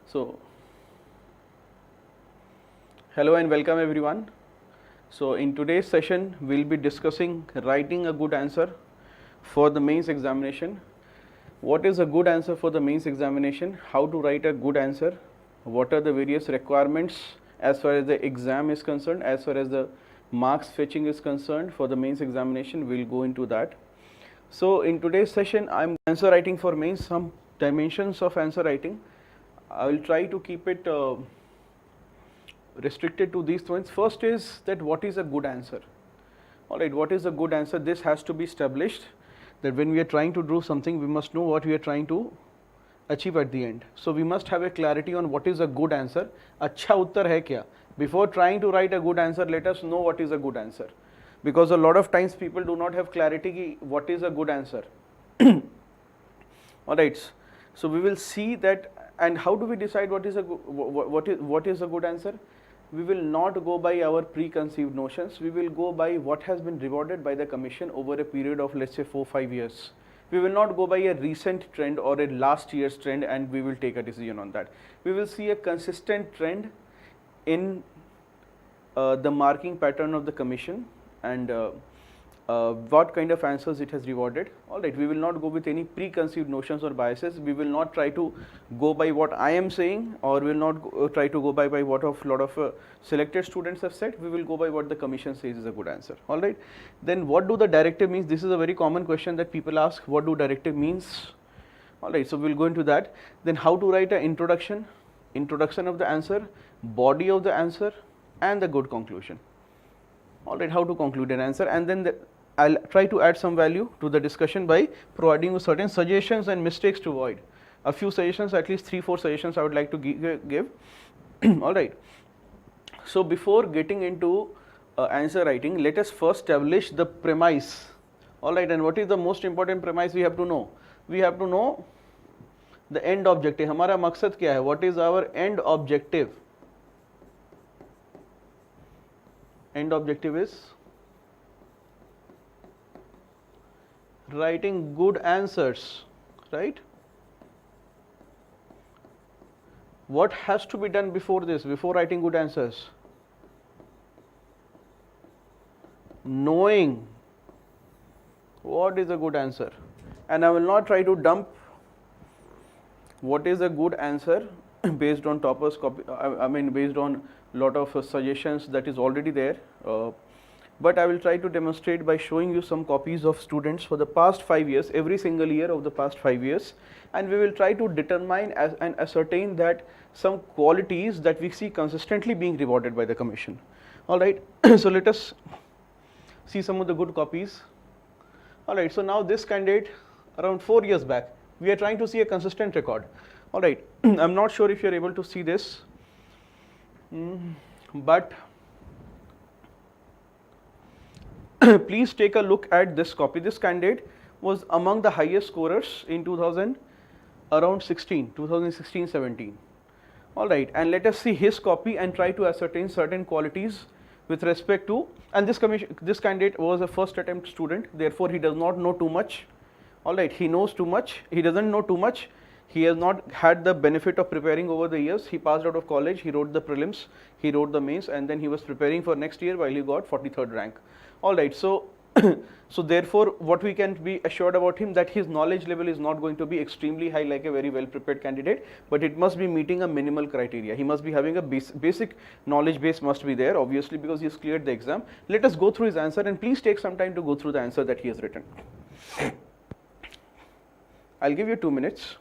So, hello and welcome everyone. So, in today's session, we'll be discussing writing a good answer for the mains examination. What is a good answer for the mains examination? How to write a good answer? What are the various requirements as far as the exam is concerned, as far as the marks fetching is concerned for the mains examination? We'll go into that. So, in today's session, I'm answer writing for mains, some dimensions of answer writing. I will try to keep it restricted to these points. First is that what is a good answer? Alright, what is a good answer? This has to be established, that when we are trying to do something, we must know what we are trying to achieve at the end. So, we must have a clarity on what is a good answer. Achha uttar hai kya? Before trying to write a good answer, let us know what is a good answer. Because a lot of times people do not have clarity what is a good answer. Alright, so we will see that. And how do we decide what is a good answer? We will not go by our preconceived notions. We will go by what has been rewarded by the commission over a period of, let's say, 4-5 years. We will not go by a recent trend or a last year's trend and we will take a decision on that. We will see a consistent trend in the marking pattern of the commission and what kind of answers it has rewarded. Alright, we will not go with any preconceived notions or biases. We will not try to go by what I am saying, or we will not try to go by what a lot of selected students have said. We will go by what the commission says is a good answer. Alright, then what do the directive means? This is a very common question that people ask. What do directive means? Alright, so we will go into that. Then how to write an introduction of the answer, body of the answer, and the good conclusion. Alright, how to conclude an answer, and then I'll try to add some value to the discussion by providing you certain suggestions and mistakes to avoid. A few suggestions, at least 3-4 suggestions I would like to give. Alright. So, before getting into answer writing, let us first establish the premise. Alright, and what is the most important premise we have to know? We have to know the end objective. Hamara maqsad kya hai? What is our end objective? End objective is writing good answers, right? What has to be done before this, before writing good answers? Knowing what is a good answer. And I will not try to dump what is a good answer based on toppers copy, based on lot of suggestions that is already there. But I will try to demonstrate by showing you some copies of students for the past 5 years, every single year of the past 5 years, and we will try to determine and ascertain that some qualities that we see consistently being rewarded by the commission. Alright, so let us see some of the good copies. Alright, so now this candidate around 4 years back, we are trying to see a consistent record. Alright, I am not sure if you are able to see this, but please take a look at this copy. This candidate was among the highest scorers in 2016-17. Alright, and let us see his copy and try to ascertain certain qualities with respect to, and this candidate was a first attempt student, therefore he does not know too much. Alright, he knows too much, he doesn't know too much. He has not had the benefit of preparing over the years. He passed out of college, he wrote the prelims, he wrote the mains, and then he was preparing for next year while he got 43rd rank. Alright, so so therefore what we can be assured about him, that his knowledge level is not going to be extremely high like a very well prepared candidate, but it must be meeting a minimal criteria. He must be having a basic knowledge base must be there, obviously, because he has cleared the exam. Let us go through his answer, and please take some time to go through the answer that he has written. I'll give you 2 minutes.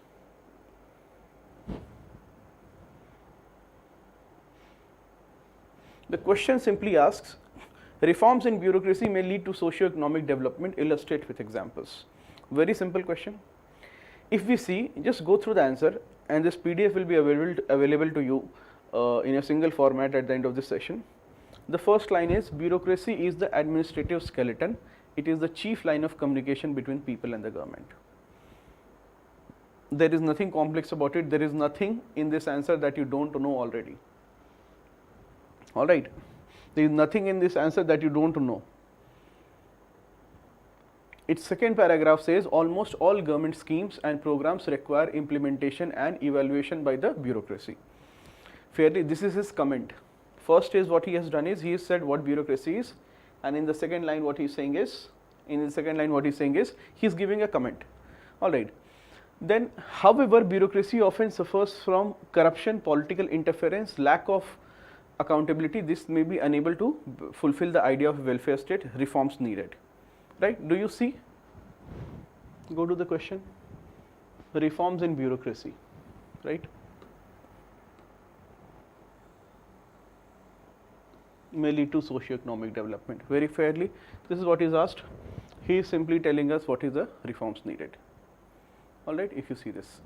The question simply asks, reforms in bureaucracy may lead to socio-economic development, illustrate with examples. Very simple question. If we see, just go through the answer, and this PDF will be available to you in a single format at the end of this session. The first line is, bureaucracy is the administrative skeleton. It is the chief line of communication between people and the government. There is nothing complex about it. There is nothing in this answer that you don't know already. Alright, there is nothing in this answer that you don't know. its second paragraph says almost all government schemes and programs require implementation and evaluation by the bureaucracy. Fairly, this is his comment. First is what he has done is he has said what bureaucracy is, and in the second line what he is saying is, he is giving a comment. Alright. Then, however, bureaucracy often suffers from corruption, political interference, lack of accountability. This may be unable to fulfill the idea of welfare state, reforms needed. Right? Do you see? Go to the question. Reforms in bureaucracy. Right? May lead to socio-economic development. Very fairly, this is what is asked. He is simply telling us what is the reforms needed. Alright, if you see this.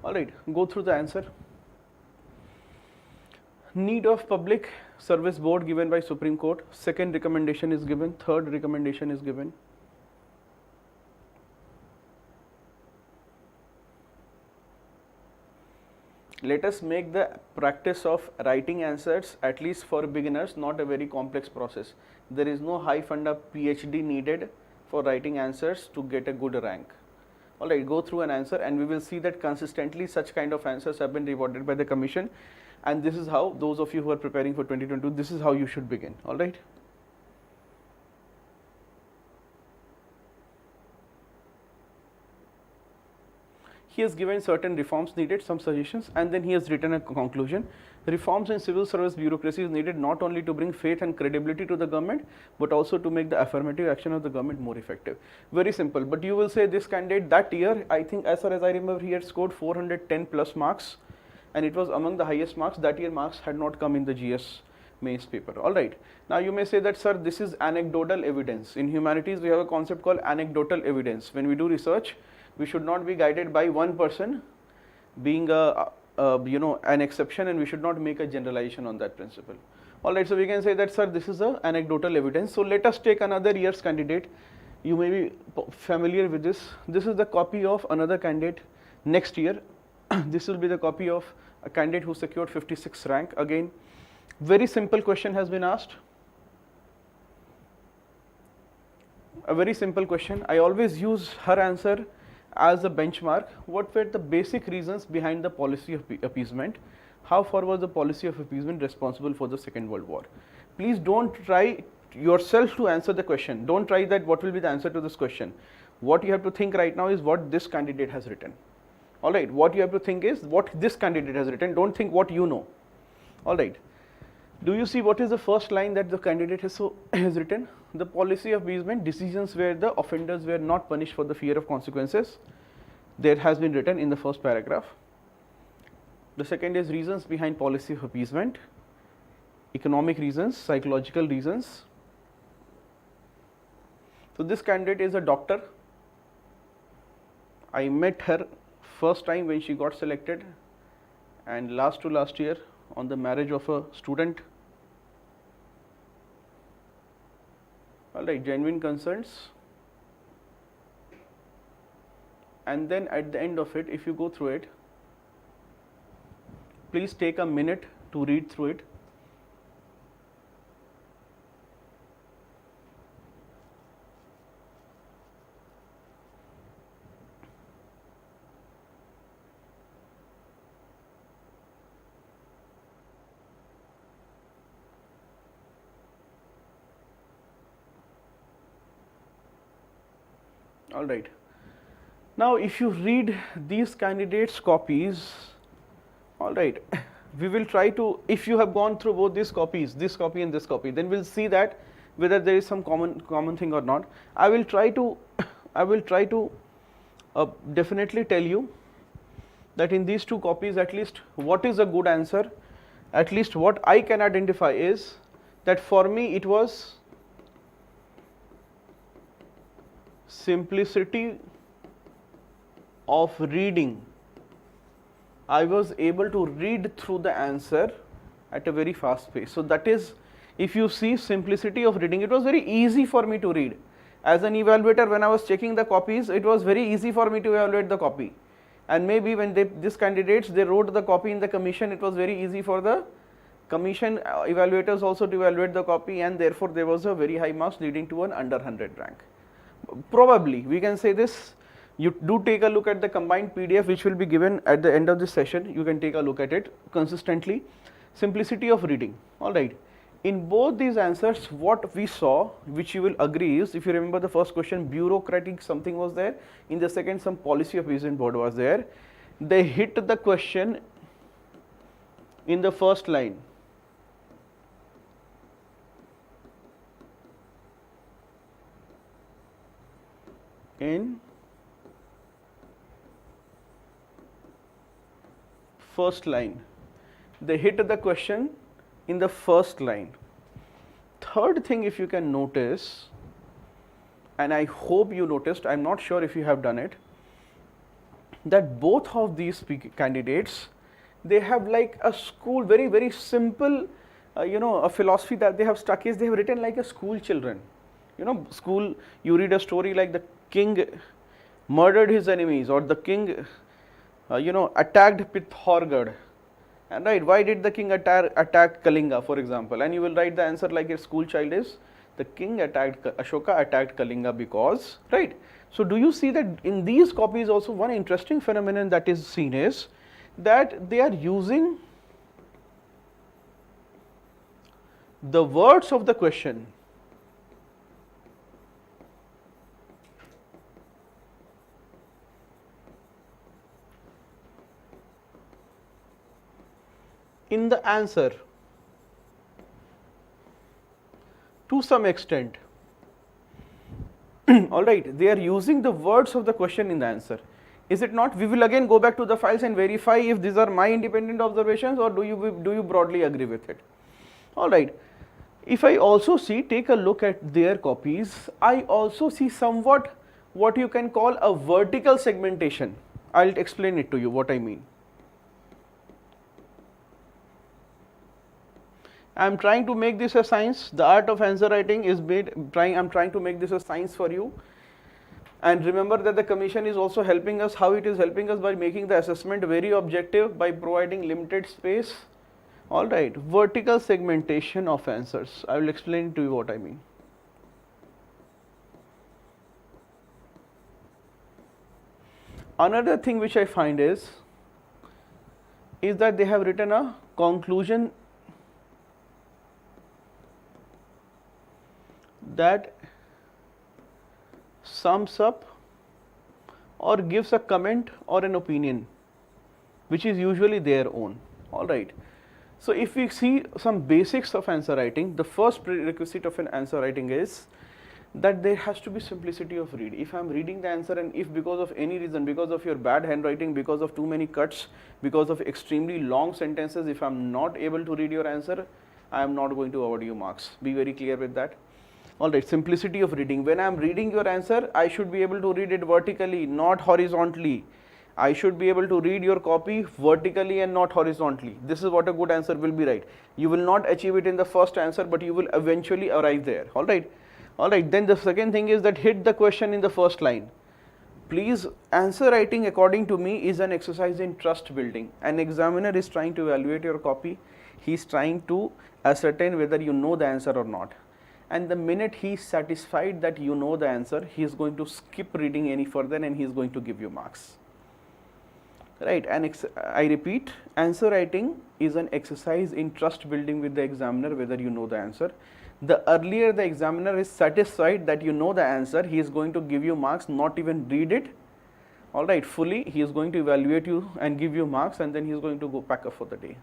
Alright, go through the answer. Need of Public Service Board given by Supreme Court. Second recommendation is given. Third recommendation is given. Let us make the practice of writing answers, at least for beginners, not a very complex process. There is no high funda PhD needed for writing answers to get a good rank. Alright, go through an answer and we will see that consistently such kind of answers have been rewarded by the commission, and this is how, those of you who are preparing for 2022, this is how you should begin. Alright. He has given certain reforms needed, some suggestions, and then he has written a conclusion. Reforms in civil service bureaucracy is needed not only to bring faith and credibility to the government, but also to make the affirmative action of the government more effective. Very simple, but you will say this candidate that year, I think as far as I remember, he had scored 410 plus marks, and it was among the highest marks. That year marks had not come in the GS mains paper. Alright. Now you may say that, sir, this is anecdotal evidence. In humanities, we have a concept called anecdotal evidence. When we do research, we should not be guided by one person being an exception, and we should not make a generalization on that principle. Alright, so we can say that, sir, this is a anecdotal evidence. So let us take another year's candidate. You may be familiar with this. This is the copy of another candidate next year. This will be the copy of a candidate who secured 56th rank. Again, very simple question has been asked. A very simple question. I always use her answer as a benchmark. What were the basic reasons behind the policy of appeasement? How far was the policy of appeasement responsible for the Second World War? Please don't try yourself to answer the question. Don't try that what will be the answer to this question. What you have to think right now is what this candidate has written. Alright, what you have to think is what this candidate has written. Don't think what you know. Alright. Do you see what is the first line that the candidate has written? The policy of appeasement, decisions where the offenders were not punished for the fear of consequences. That has been written in the first paragraph. The second is reasons behind policy of appeasement, economic reasons, psychological reasons. So this candidate is a doctor. I met her first time when she got selected, and last year on the marriage of a student. Alright, genuine concerns. And then at the end of it, if you go through it, please take a minute to read through it. Alright. Now, if you read these candidates' copies, alright, we will try to, if you have gone through both these copies, this copy and this copy, then we'll see that whether there is some common thing or not. I will try to definitely tell you that in these two copies, at least what is a good answer, at least what I can identify is that for me it was simplicity of reading. I was able to read through the answer at a very fast pace. So that is, if you see simplicity of reading, it was very easy for me to read. As an evaluator, when I was checking the copies, it was very easy for me to evaluate the copy. And maybe when these candidates, they wrote the copy in the commission, it was very easy for the Commission evaluators also to evaluate the copy, and therefore there was a very high marks leading to an under 100 rank. Probably we can say this. You do take a look at the combined PDF which will be given at the end of this session. You can take a look at it consistently. Simplicity of reading. Alright. In both these answers, what we saw, which you will agree, is, if you remember the first question, bureaucratic something was there. In the second, some policy of appeasement board was there. They hit the question in the first line. In first line. They hit the question in the first line. Third thing, if you can notice, and I hope you noticed, I am not sure if you have done it, that both of these candidates, they have like a school, very simple, a philosophy that they have stuck is, they have written like a school children. School, you read a story like the king murdered his enemies, or the king, attacked Pithaurgarh. And right, why did the king attack Kalinga, for example? And you will write the answer like a school child is, the king attacked, Ashoka attacked Kalinga because, right? So do you see that in these copies also one interesting phenomenon that is seen is that they are using the words of the question in the answer to some extent. Alright, they are using the words of the question in the answer. Is it not? We will again go back to the files and verify if these are my independent observations, or do you broadly agree with it? Alright, if I also see, take a look at their copies, I also see somewhat what you can call a vertical segmentation. I will explain it to you what I mean. I am trying to make this a science. The art of answer writing is made, I am trying to make this a science for you. And remember that the commission is also helping us. How it is helping us? By making the assessment very objective, by providing limited space. Alright, vertical segmentation of answers. I will explain to you what I mean. Another thing which I find is that they have written a conclusion that sums up or gives a comment or an opinion which is usually their own. Alright. So if we see some basics of answer writing, the first prerequisite of an answer writing is that there has to be simplicity of read. If I am reading the answer and if because of any reason, because of your bad handwriting, because of too many cuts, because of extremely long sentences, if I am not able to read your answer, I am not going to award you marks. Be very clear with that. Alright, simplicity of reading. When I am reading your answer, I should be able to read it vertically, not horizontally. I should be able to read your copy vertically and not horizontally. This is what a good answer will be, right? You will not achieve it in the first answer, but you will eventually arrive there. Alright. Alright, then the second thing is that hit the question in the first line. Please, answer writing according to me is an exercise in trust building. An examiner is trying to evaluate your copy. He is trying to ascertain whether you know the answer or not. And the minute he is satisfied that you know the answer, he is going to skip reading any further and he is going to give you marks. Right, and I repeat, answer writing is an exercise in trust building with the examiner whether you know the answer. The earlier the examiner is satisfied that you know the answer, he is going to give you marks, not even read it. Alright, fully, he is going to evaluate you and give you marks, and then he is going to go pack up for the day.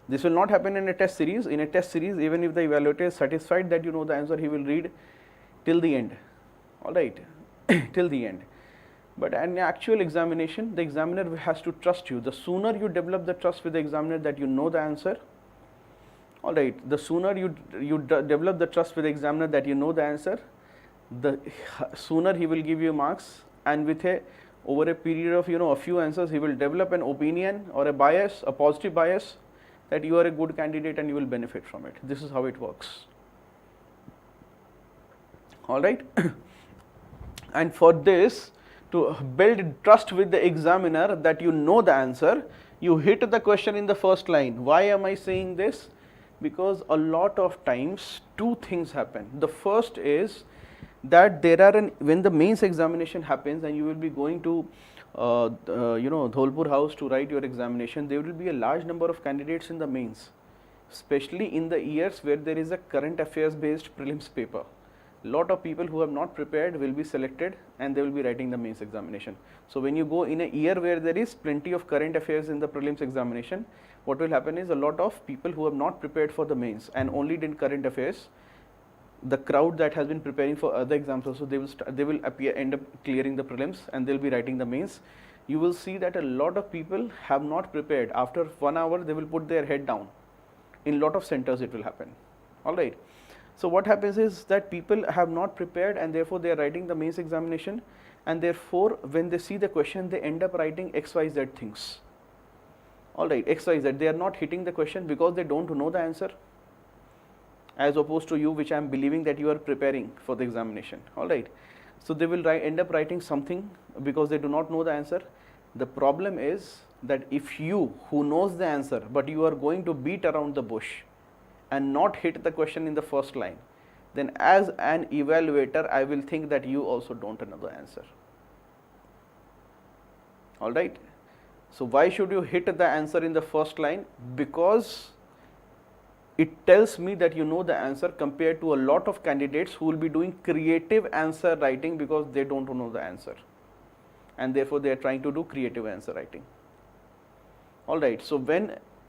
This will not happen in a test series. In a test series, even if the evaluator is satisfied that you know the answer, he will read till the end. Alright, till the end. But in actual examination, the examiner has to trust you. The sooner you develop the trust with the examiner that you know the answer, alright, the sooner you develop the trust with the examiner that you know the answer, the sooner he will give you marks, and with over a period of a few answers, he will develop an opinion or a bias, a positive bias, that you are a good candidate and you will benefit from it. This is how it works. Alright. And for this, to build trust with the examiner that you know the answer, you hit the question in the first line. Why am I saying this? Because a lot of times two things happen. The first is that there are when the mains examination happens and you will be going to Dholpur house to write your examination, there will be a large number of candidates in the mains, especially in the years where there is a current affairs based prelims paper. Lot of people who have not prepared will be selected and they will be writing the mains examination. So when you go in a year where there is plenty of current affairs in the prelims examination, what will happen is a lot of people who have not prepared for the mains and only did current affairs, the crowd that has been preparing for other exams also, they will end up clearing the prelims and they will be writing the mains. You will see that a lot of people have not prepared. After 1 hour they will put their head down. In lot of centers it will happen. Alright. So what happens is that people have not prepared and therefore they are writing the mains examination, and therefore when they see the question they end up writing XYZ things. Alright, XYZ, they are not hitting the question because they don't know the answer, as opposed to you, which I am believing that you are preparing for the examination. Alright, so they will end up writing something because they do not know the answer. The problem is that if you who knows the answer but you are going to beat around the bush and not hit the question in the first line, then as an evaluator I will think that you also don't know the answer. Alright, so why should you hit the answer in the first line? Because it tells me that you know the answer compared to a lot of candidates who will be doing creative answer writing because they don't know the answer and therefore they are trying to do creative answer writing. Alright, so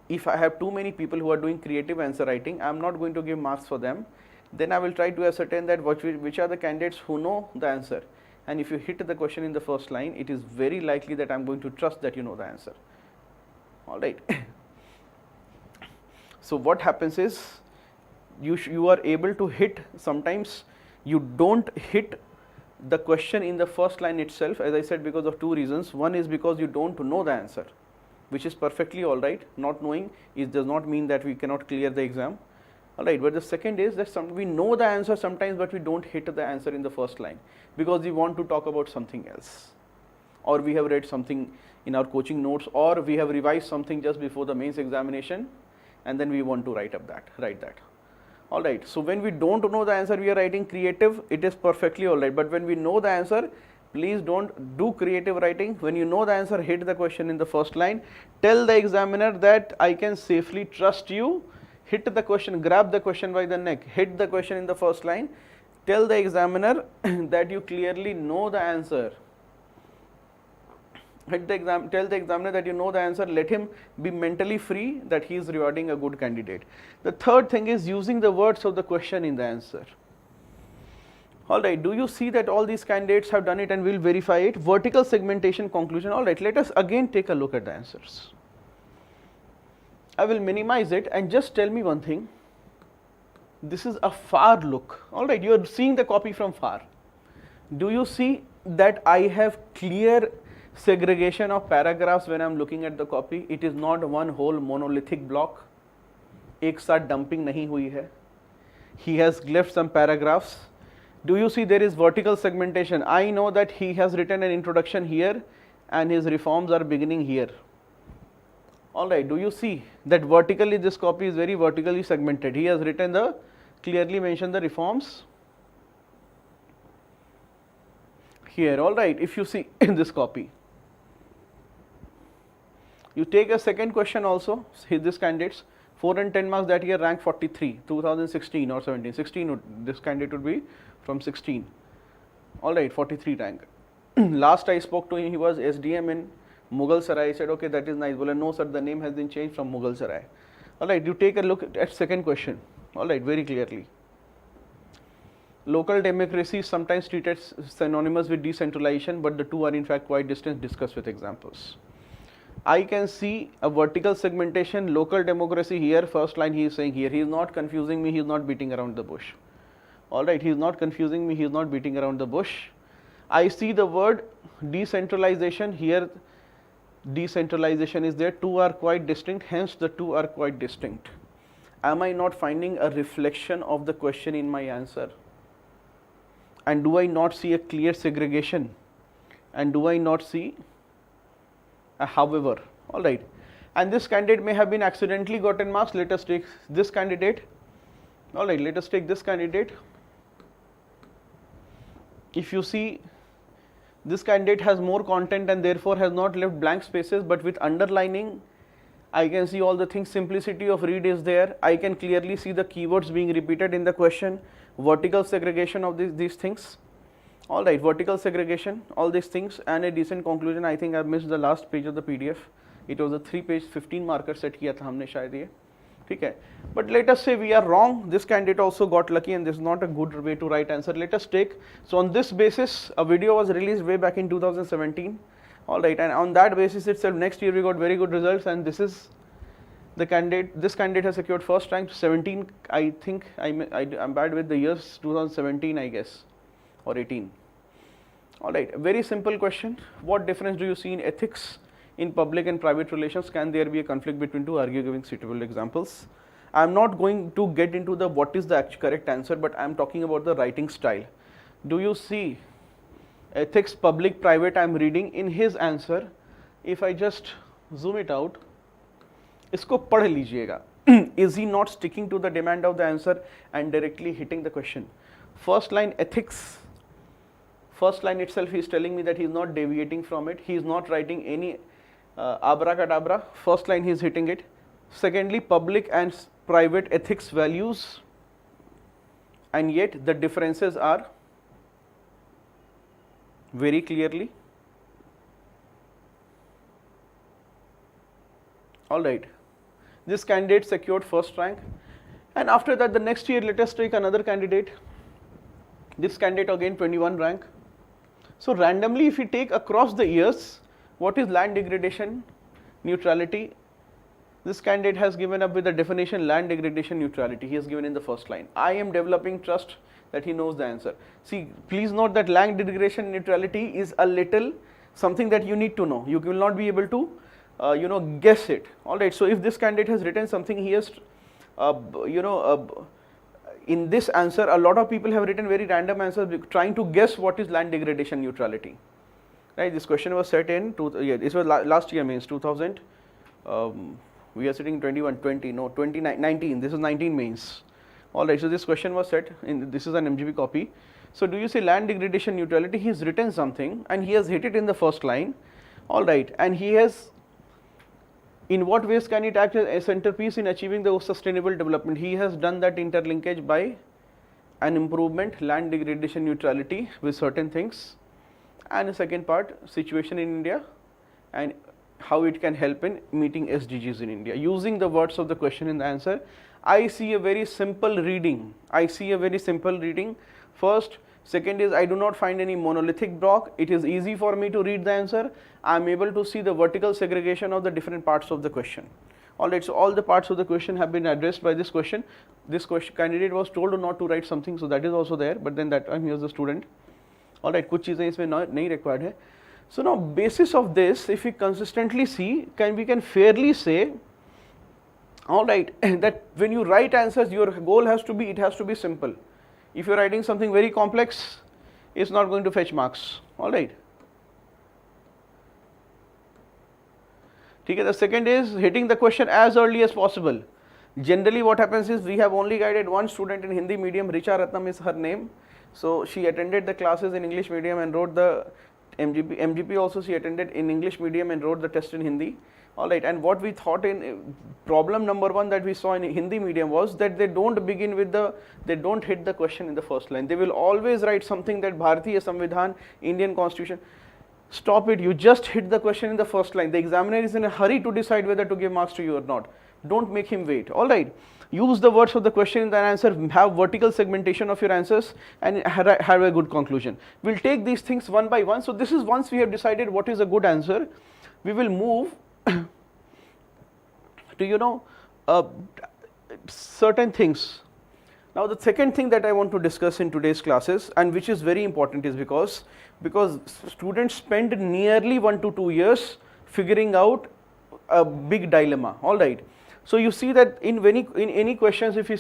if I have too many people who are doing creative answer writing, I am not going to give marks for them. Then I will try to ascertain that which are the candidates who know the answer, and if you hit the question in the first line, it is very likely that I am going to trust that you know the answer. Alright. So what happens is you are able to hit, sometimes you don't hit the question in the first line itself, as I said, because of two reasons. One is because you don't know the answer, which is perfectly alright. Not knowing does not mean that we cannot clear the exam. Alright, but the second is that we know the answer sometimes but we don't hit the answer in the first line because we want to talk about something else, or we have read something in our coaching notes, or we have revised something just before the mains examination and then we want to write that. Alright, so when we don't know the answer, we are writing creative, it is perfectly alright, but when we know the answer, please don't do creative writing. When you know the answer, hit the question in the first line. Tell the examiner that I can safely trust you. Hit the question, grab the question by the neck, hit the question in the first line. Tell the examiner that you clearly know the answer. Tell the examiner that you know the answer. Let him be mentally free that he is rewarding a good candidate. The third thing is using the words of the question in the answer. Alright, do you see that all these candidates have done it and will verify it? Vertical segmentation conclusion. Alright, let us again take a look at the answers. I will minimize it and just tell me one thing. This is a far look. Alright, you are seeing the copy from far. Do you see that I have clear segregation of paragraphs when I am looking at the copy? It is not one whole monolithic block. एक साथ dumping नहीं हुई है. He has left some paragraphs. Do you see there is vertical segmentation? I know that he has written an introduction here and his reforms are beginning here. Alright, do you see that vertically this copy is very vertically segmented? He has written clearly mentioned the reforms here. Alright, if you see in this copy. You take a second question also, this candidates, 4 and 10 marks that year, rank 43, 2016 or 17, 16 this candidate would be from 16. Alright, 43 rank. Last I spoke to him, he was SDM in Mughal Sarai. I said, okay, that is nice. Well, no sir, the name has been changed from Mughal Sarai. Alright, you take a look at second question. Alright, very clearly. Local democracy is sometimes treated synonymous with decentralization, but the two are in fact quite distant. Discuss with examples. I can see a vertical segmentation, local democracy here, first line he is saying here. He is not confusing me, he is not beating around the bush. Alright, he is not confusing me, he is not beating around the bush. I see the word decentralization here. Decentralization is there, two are quite distinct, hence the two are quite distinct. Am I not finding a reflection of the question in my answer? And do I not see a clear segregation? And do I not see a however? Alright, and this candidate may have been accidentally gotten marks. Let us take this candidate. All right, let us take this candidate. If you see, this candidate has more content and therefore has not left blank spaces, but with underlining I can see all the things. Simplicity of read is there. I can clearly see the keywords being repeated in the question. Vertical segregation of these things. All right, vertical segregation, all these things, and a decent conclusion. I think I missed the last page of the PDF. It was a 3-page 15 marker set किया था हमने शायद ये, ठीक है. But let us say we are wrong. This candidate also got lucky, and this is not a good way to write answer. Let us take. So on this basis, a video was released way back in 2017. All right, and on that basis itself, next year we got very good results, and this is the candidate. This candidate has secured first rank, 17. I think I'm bad with the years, 2017 I guess, or 18. All right, very simple question. What difference do you see in ethics in public and private relations? Can there be a conflict between two? Argue giving suitable examples. I am not going to get into the what is the correct answer, but I am talking about the writing style. Do you see ethics, public, private? I am reading in his answer. If I just zoom it out, इसको पढ़ लीजिएगा. Is he not sticking to the demand of the answer and directly hitting the question? First line ethics. First line itself, he is telling me that he is not deviating from it. He is not writing any abracadabra. First line he is hitting it. Secondly, public and private ethics values, and yet the differences are very clearly. All right, this candidate secured first rank, and after that the next year let us take another candidate. This candidate again 21 rank. So randomly if we take across the years, what is land degradation neutrality? This candidate has given up with the definition land degradation neutrality. He has given in the first line. I am developing trust that he knows the answer. See, please note that land degradation neutrality is a little something that you need to know. You will not be able to guess it. All right, so if this candidate has written something, he has in this answer a lot of people have written very random answers trying to guess what is land degradation neutrality. Right, this question was set in this was last year, means 2000. We are sitting 21, 20, no 19, this is 19 mains. All right, so this question was set in, this is an MGB copy. So do you say land degradation neutrality? He has written something and he has hit it in the first line. All right, and he has, in what ways can it act as a centerpiece in achieving the sustainable development? He has done that interlinkage by an improvement, land degradation neutrality with certain things, and the second part, situation in India and how it can help in meeting SDGs in India. Using the words of the question in the answer, I see a very simple reading. First, second is I do not find any monolithic block. It is easy for me to read the answer. I am able to see the vertical segregation of the different parts of the question. All right, so all the parts of the question have been addressed by this question. This question candidate was told not to write something, so that is also there, but then that time he was a student. All right, कुछ चीजें इसमें नहीं required है. So now basis of this, if we consistently see, we can fairly say, all right, that when you write answers, your goal has to be, it has to be simple. If you are writing something very complex, it's not going to fetch marks. All right. The second is hitting the question as early as possible. Generally what happens is we have only guided one student in Hindi medium, Richa Ratnam is her name. So she attended the classes in English medium and wrote the MGP also she attended in English medium and wrote the test in Hindi. All right, and what we thought in problem number one that we saw in Hindi medium was that they don't begin with they don't hit the question in the first line. They will always write something that Bharatiya Samvidhan, Indian Constitution. Stop it, you just hit the question in the first line. The examiner is in a hurry to decide whether to give marks to you or not. Don't make him wait. All right, use the words of the question in the answer, have vertical segmentation of your answers and have a good conclusion. We'll take these things one by one. So this is once we have decided what is a good answer, we will move to certain things. Now the second thing that I want to discuss in today's classes, and which is very important, is because students spend nearly 1 to 2 years figuring out a big dilemma. All right, so you see that in any questions, if you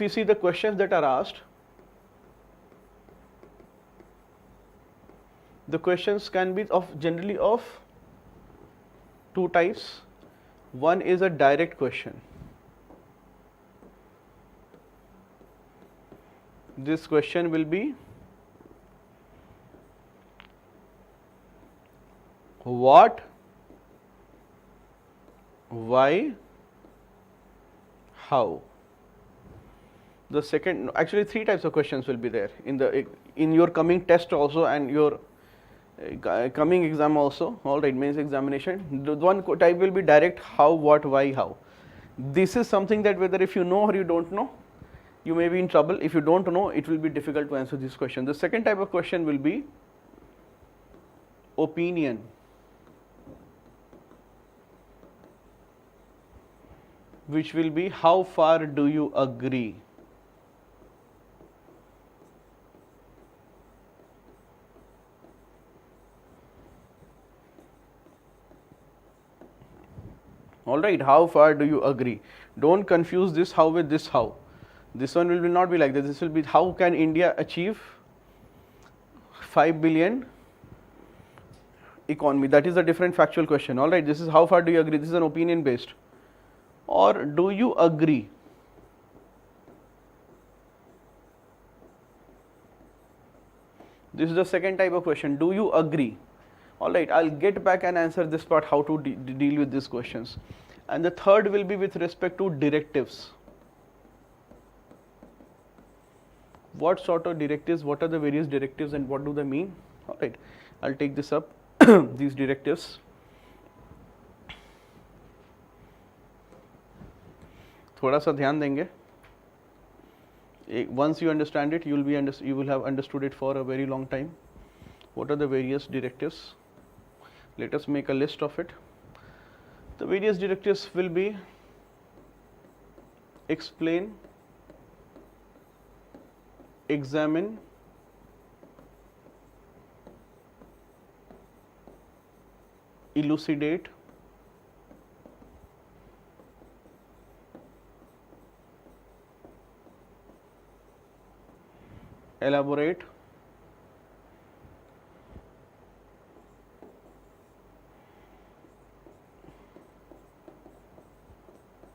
see the questions that are asked, the questions can be generally of two types. one is a direct question. This question will be what, why, how. The second, actually 3 types of questions will be there in your coming test also and your coming exam also, alright, mains examination. The one type will be direct, how, what, why, how. This is something that whether if you know or you don't know, you may be in trouble. If you don't know, it will be difficult to answer this question. The second type of question will be opinion. Which will be how far do you agree? Alright, how far do you agree? Don't confuse this how with this how. This one will not be like this. This will be how can India achieve 5 billion economy? That is a different factual question. Alright, this is how far do you agree? This is an opinion based. Or do you agree? This is the second type of question. Do you agree? Alright, I'll get back and answer this part how to deal with these questions. And the third will be with respect to directives. What sort of directives, what are the various directives and what do they mean? Alright, I'll take this up, these directives. थोड़ा सा ध्यान देंगे. Once you understand it, you will have understood it for a very long time. What are the various directives? Let us make a list of it. The various directives will be explain, examine, elucidate, elaborate,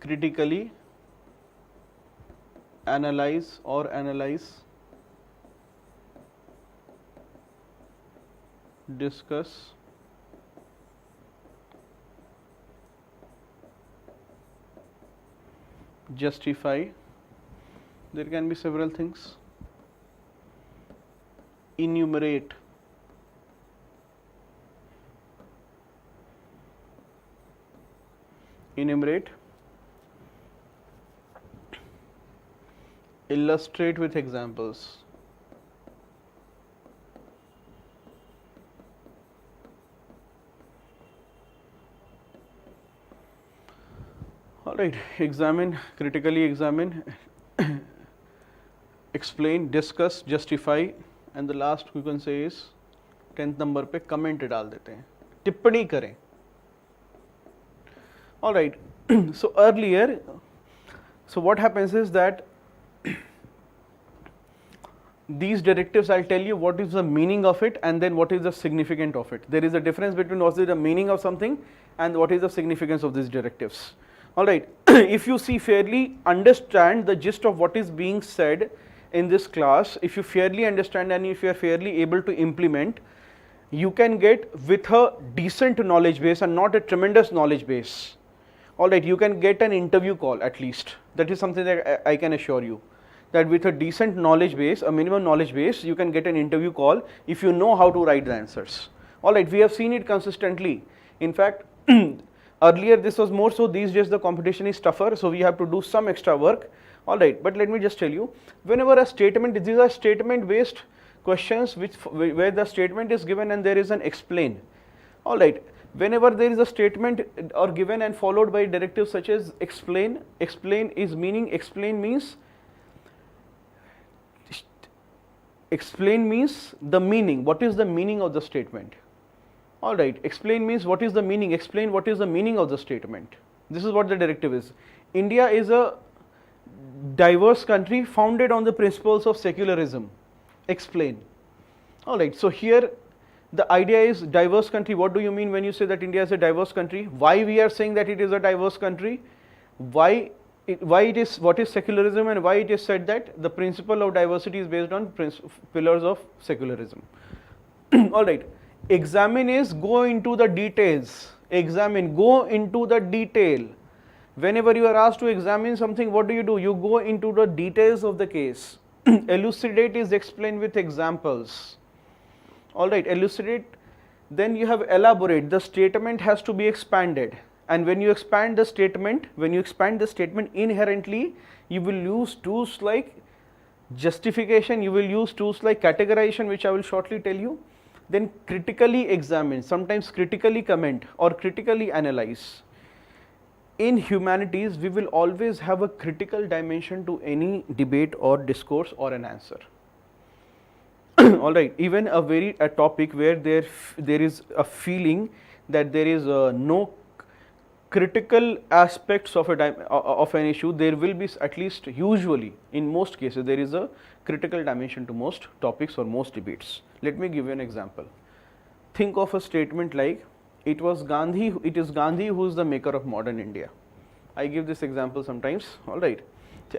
critically analyze or analyze, discuss, justify. There can be several things. Enumerate, illustrate with examples, alright, examine, critically examine, explain, discuss, justify, and the last you can say is 10th number पे comment डाल देते हैं, टिप्पणी करें. Alright, so earlier, so what happens is that these directives, I'll tell you what is the meaning of it and then what is the significance of it. There is a difference between what is the meaning of something and what is the significance of these directives. Alright, if you see fairly understand the gist of what is being said in this class, if you fairly understand and if you are fairly able to implement, you can get with a decent knowledge base and not a tremendous knowledge base. Alright, you can get an interview call at least. That is something that I can assure you. That with a decent knowledge base, a minimum knowledge base, you can get an interview call if you know how to write the answers. Alright, we have seen it consistently. In fact, earlier this was more so, these days the competition is tougher, so we have to do some extra work. Alright, but let me just tell you, whenever a statement, these are statement based questions where the statement is given and there is an explain. Alright, whenever there is a statement or given and followed by directives such as explain, explain is meaning, explain means the meaning. What is the meaning of the statement? Alright, explain means what is the meaning, explain what is the meaning of the statement. This is what the directive is. India is a diverse country founded on the principles of secularism. Explain. Alright, so here The idea is diverse country. What do you mean when you say that India is a diverse country? Why we are saying that it is a diverse country? Why it is, what is secularism, and why it is said that the principle of diversity is based on pillars of secularism. All right. Examine is go into the details. Examine, go into the detail. Whenever you are asked to examine something, what do? You go into the details of the case. Elucidate is explained with examples. All right, elucidate. Then you have elaborate. The statement has to be expanded. And when you expand the statement, inherently, you will use tools like justification, you will use tools like categorization, which I will shortly tell you. Then critically examine, sometimes critically comment or critically analyze. In humanities, we will always have a critical dimension to any debate or discourse or an answer. All right, even a topic where there is a feeling that there is no critical aspects of an issue, there will be, at least usually in most cases, there is a critical dimension to most topics or most debates. Let me give you an example. Think of a statement like, it is Gandhi who is the maker of modern India. I give this example sometimes. All right,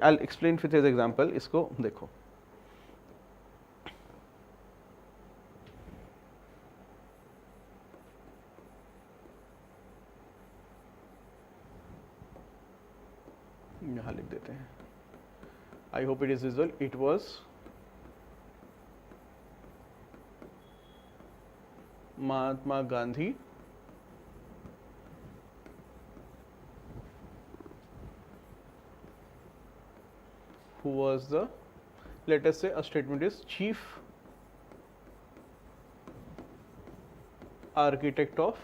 I'll explain with his example. Isko dekho. यहाँ लिख देते हैं. I hope it is visible. It was Mahatma Gandhi who was the, let us say a statement is chief architect of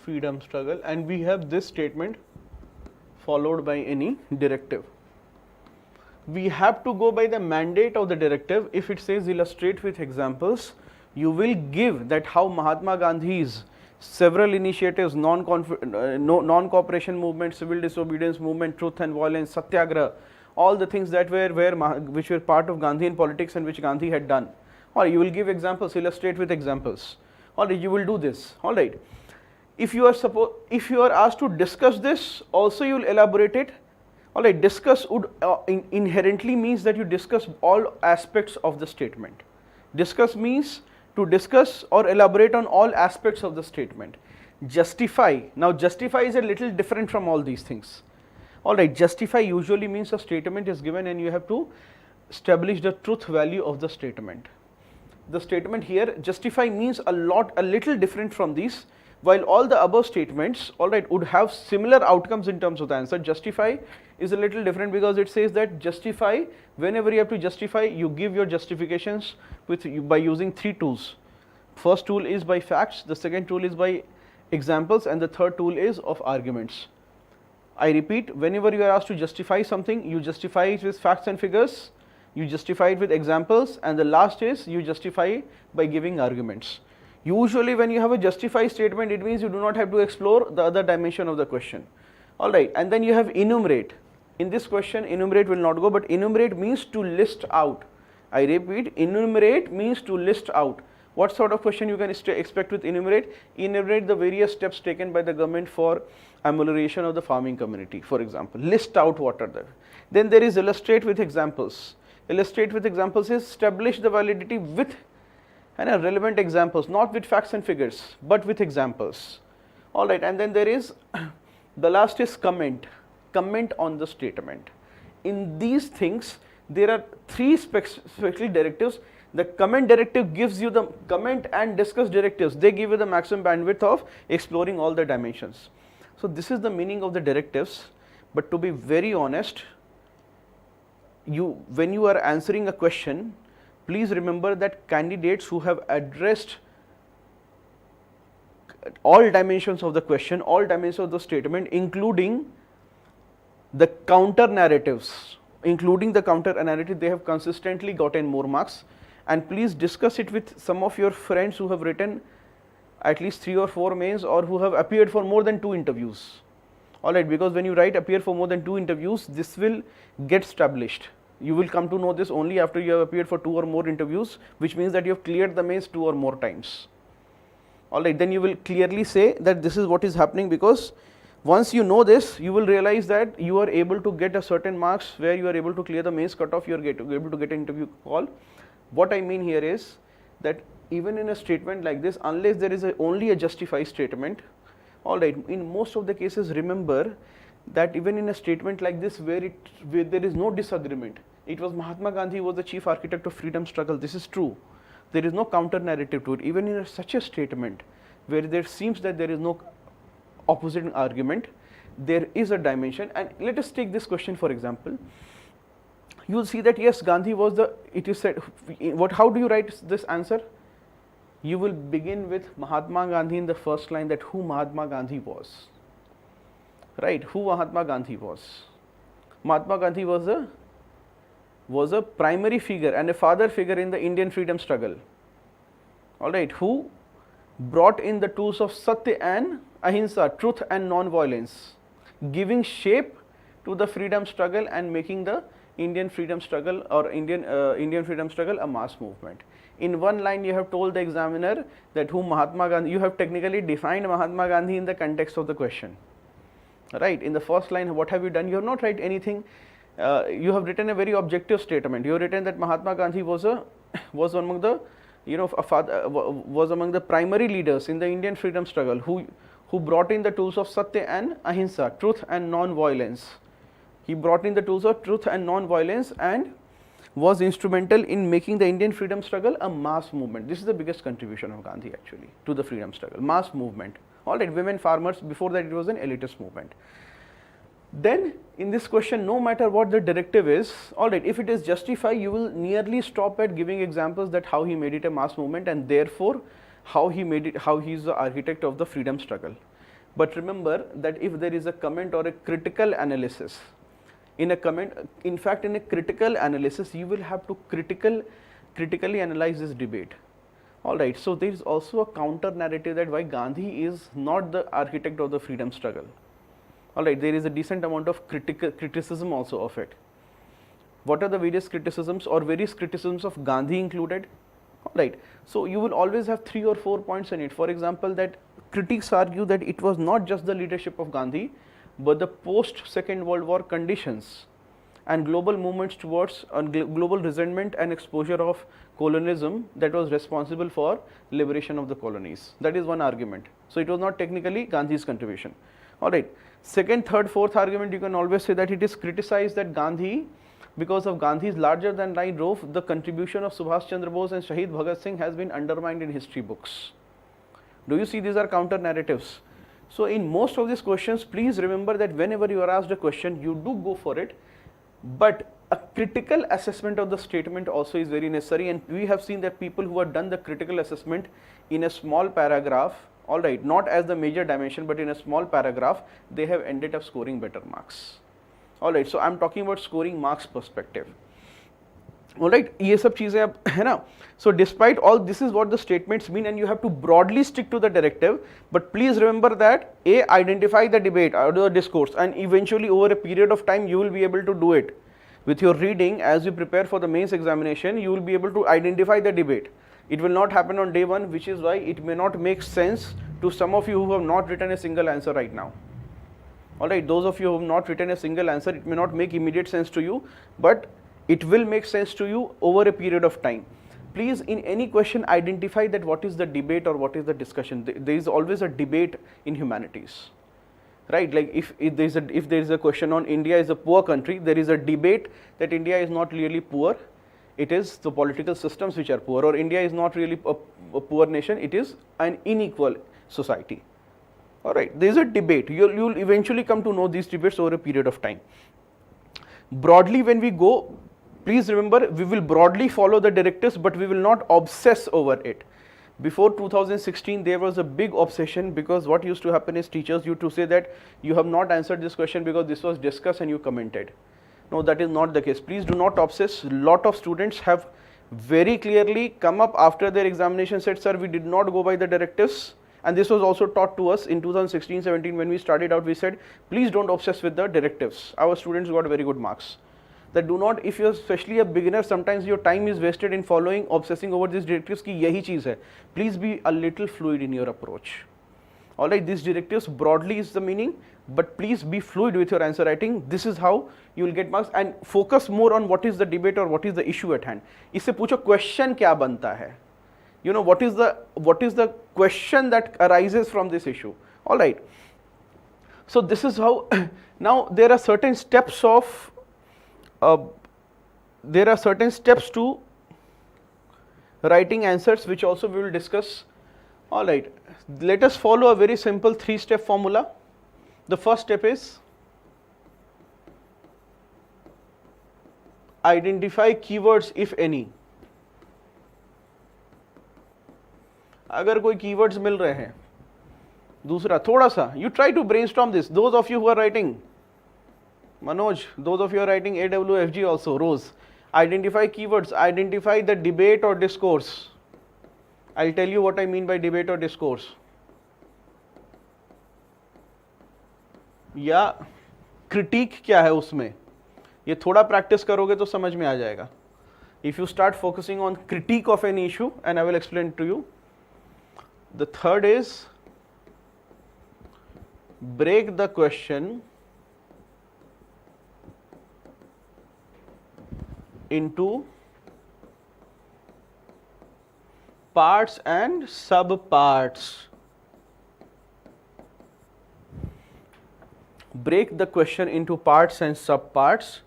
freedom struggle, and we have this statement followed by any directive. We have to go by the mandate of the directive. If it says illustrate with examples, you will give that how Mahatma Gandhi's several initiatives, non-cooperation movement, civil disobedience movement, truth and violence, satyagraha, all the things that which were part of Gandhian politics and which Gandhi had done. Or you will give examples, illustrate with examples. All right, you will do this. All right. If you are asked to discuss this, also you will elaborate it. All right, discuss would inherently means that you discuss all aspects of the statement. Discuss means to discuss or elaborate on all aspects of the statement. Justify, now justify is a little different from all these things. All right, justify usually means a statement is given and you have to establish the truth value of the statement. The statement here, justify means a little different from these. While all the above statements, all right, would have similar outcomes in terms of the answer, justify is a little different because it says that justify, whenever you have to justify, you give your justifications by using three tools. First tool is by facts, the second tool is by examples, and the third tool is of arguments. I repeat, whenever you are asked to justify something, you justify it with facts and figures, you justify it with examples, and the last is you justify by giving arguments. Usually when you have a justify statement, it means you do not have to explore the other dimension of the question. All right, and then you have enumerate. In this question, enumerate will not go, but enumerate means to list out. I repeat, enumerate means to list out. What sort of question you can expect with enumerate? Enumerate the various steps taken by the government for amelioration of the farming community, for example. List out what are there. Then there is illustrate with examples. Illustrate with examples is establish the validity with and relevant examples, not with facts and figures, but with examples. All right, and then there is, the last is comment. Comment on the statement. In these things, there are three specifically directives. The comment directive gives you the comment and discuss directives. They give you the maximum bandwidth of exploring all the dimensions. So this is the meaning of the directives. But to be very honest, when you are answering a question, please remember that candidates who have addressed all dimensions of the question, all dimensions of the statement, including the counter narratives, they have consistently gotten more marks. And please discuss it with some of your friends who have written at least 3 or 4 mains or who have appeared for more than 2 interviews. All right, because when you write appear for more than 2 interviews, this will get established. You will come to know this only after you have appeared for 2 or more interviews, which means that you have cleared the mains 2 or more times. Alright, then you will clearly say that this is what is happening, because once you know this, you will realize that you are able to get a certain marks where you are able to clear the mains cutoff, you are able to get an interview call. What I mean here is that even in a statement like this, unless there is only a justified statement, alright, in most of the cases, remember that even in a statement like this where there is no disagreement, it was Mahatma Gandhi was the chief architect of freedom struggle, this is true. There is no counter narrative to it. Even in such a statement where there seems that there is no opposite argument, there is a dimension. And let us take this question for example. You will see that yes, Gandhi was the, it is said, how do you write this answer? You will begin with Mahatma Gandhi in the first line, that who Mahatma Gandhi was. Right, who Mahatma Gandhi was. Mahatma Gandhi was a primary figure and a father figure in the Indian freedom struggle. Alright, who brought in the tools of Satya and Ahimsa, truth and non-violence, giving shape to the freedom struggle and making the Indian freedom struggle or Indian freedom struggle a mass movement. In one line you have told the examiner that who Mahatma Gandhi, you have technically defined Mahatma Gandhi in the context of the question. Right, in the first line what have you done? You have not written anything, you have written a very objective statement. You have written that Mahatma Gandhi was among the, was among the primary leaders in the Indian freedom struggle who brought in the tools of Satya and Ahimsa, truth and non-violence. He brought in the tools of truth and non-violence and was instrumental in making the Indian freedom struggle a mass movement. This is the biggest contribution of Gandhi actually to the freedom struggle, mass movement. Alright, women farmers, before that it was an elitist movement. Then in this question, no matter what the directive is, alright, if it is justified, you will nearly stop at giving examples that how he made it a mass movement and therefore how he made it, how he is the architect of the freedom struggle. But remember that if there is a comment or a critical analysis, in a comment, in fact in a critical analysis, you will have to critically analyze this debate. Alright, so there is also a counter narrative that why Gandhi is not the architect of the freedom struggle. Alright, there is a decent amount of criticism also of it. What are the various criticisms or various criticisms of Gandhi included? Alright, so you will always have 3 or 4 points in it. For example, that critics argue that it was not just the leadership of Gandhi, but the post Second World War conditions and global movements towards global resentment and exposure of colonialism that was responsible for liberation of the colonies. That is one argument. So it was not technically Gandhi's contribution. Alright, second, third, fourth argument, you can always say that it is criticized that Gandhi, because of Gandhi's larger than life role, the contribution of Subhash Chandra Bose and Shahid Bhagat Singh has been undermined in history books. Do you see these are counter narratives? So in most of these questions, please remember that whenever you are asked a question, you do go for it. But a critical assessment of the statement also is very necessary, and we have seen that people who have done the critical assessment in a small paragraph, alright, not as the major dimension but in a small paragraph, they have ended up scoring better marks. Alright, so I am talking about scoring marks perspective. Alright, ये सब चीजें अब है ना. So despite all this is what the statements mean, and you have to broadly stick to the directive, but please remember that identify the debate or the discourse, and eventually over a period of time you will be able to do it. With your reading, as you prepare for the mains examination, you will be able to identify the debate. It will not happen on day one, which is why it may not make sense to some of you who have not written a single answer right now. Alright, those of you who have not written a single answer, it may not make immediate sense to you, but it will make sense to you over a period of time. Please, in any question, identify that what is the debate or what is the discussion. There is always a debate in humanities, right? Like if there is a question on India is a poor country, there is a debate that India is not really poor. It is the political systems which are poor, or India is not really a poor nation. It is an unequal society. All right, there is a debate. You'll eventually come to know these debates over a period of time. Broadly, when we go, please remember, we will broadly follow the directives, but we will not obsess over it. Before 2016, there was a big obsession, because what used to happen is teachers used to say that you have not answered this question because this was discussed and you commented. No, that is not the case. Please do not obsess. Lot of students have very clearly come up after their examination, said, sir, we did not go by the directives. And this was also taught to us in 2016-17 when we started out. We said, please don't obsess with the directives. Our students got very good marks. that do not, if you're especially a beginner, sometimes your time is wasted in following, obsessing over these directives ki yahi cheez hai. Please be a little fluid in your approach. Alright, these directives broadly is the meaning, but please be fluid with your answer writing. This is how you will get marks, and focus more on what is the debate or what is the issue at hand. Isse पूछो question क्या बनता है? You know, what is the question that arises from this issue? Alright. So this is how. Now there are certain steps of to writing answers which also we will discuss. Alright, let us follow a very simple 3-step formula. The first step is identify keywords if any. अगर कोई keywords मिल रहे हैं. दूसरा थोड़ा सा, you try to brainstorm this. Those of you who are writing, Manoj, those of you are writing AWFG also, Rose, identify keywords, identify the debate or discourse. I'll tell you what I mean by debate or discourse. या critique क्या है उसमें, ये थोड़ा practice करोगे तो समझ में आ जाएगा. If you start focusing on critique of any issue, and I will explain to you. The third is break the question into parts and subparts. Break the question into parts and subparts.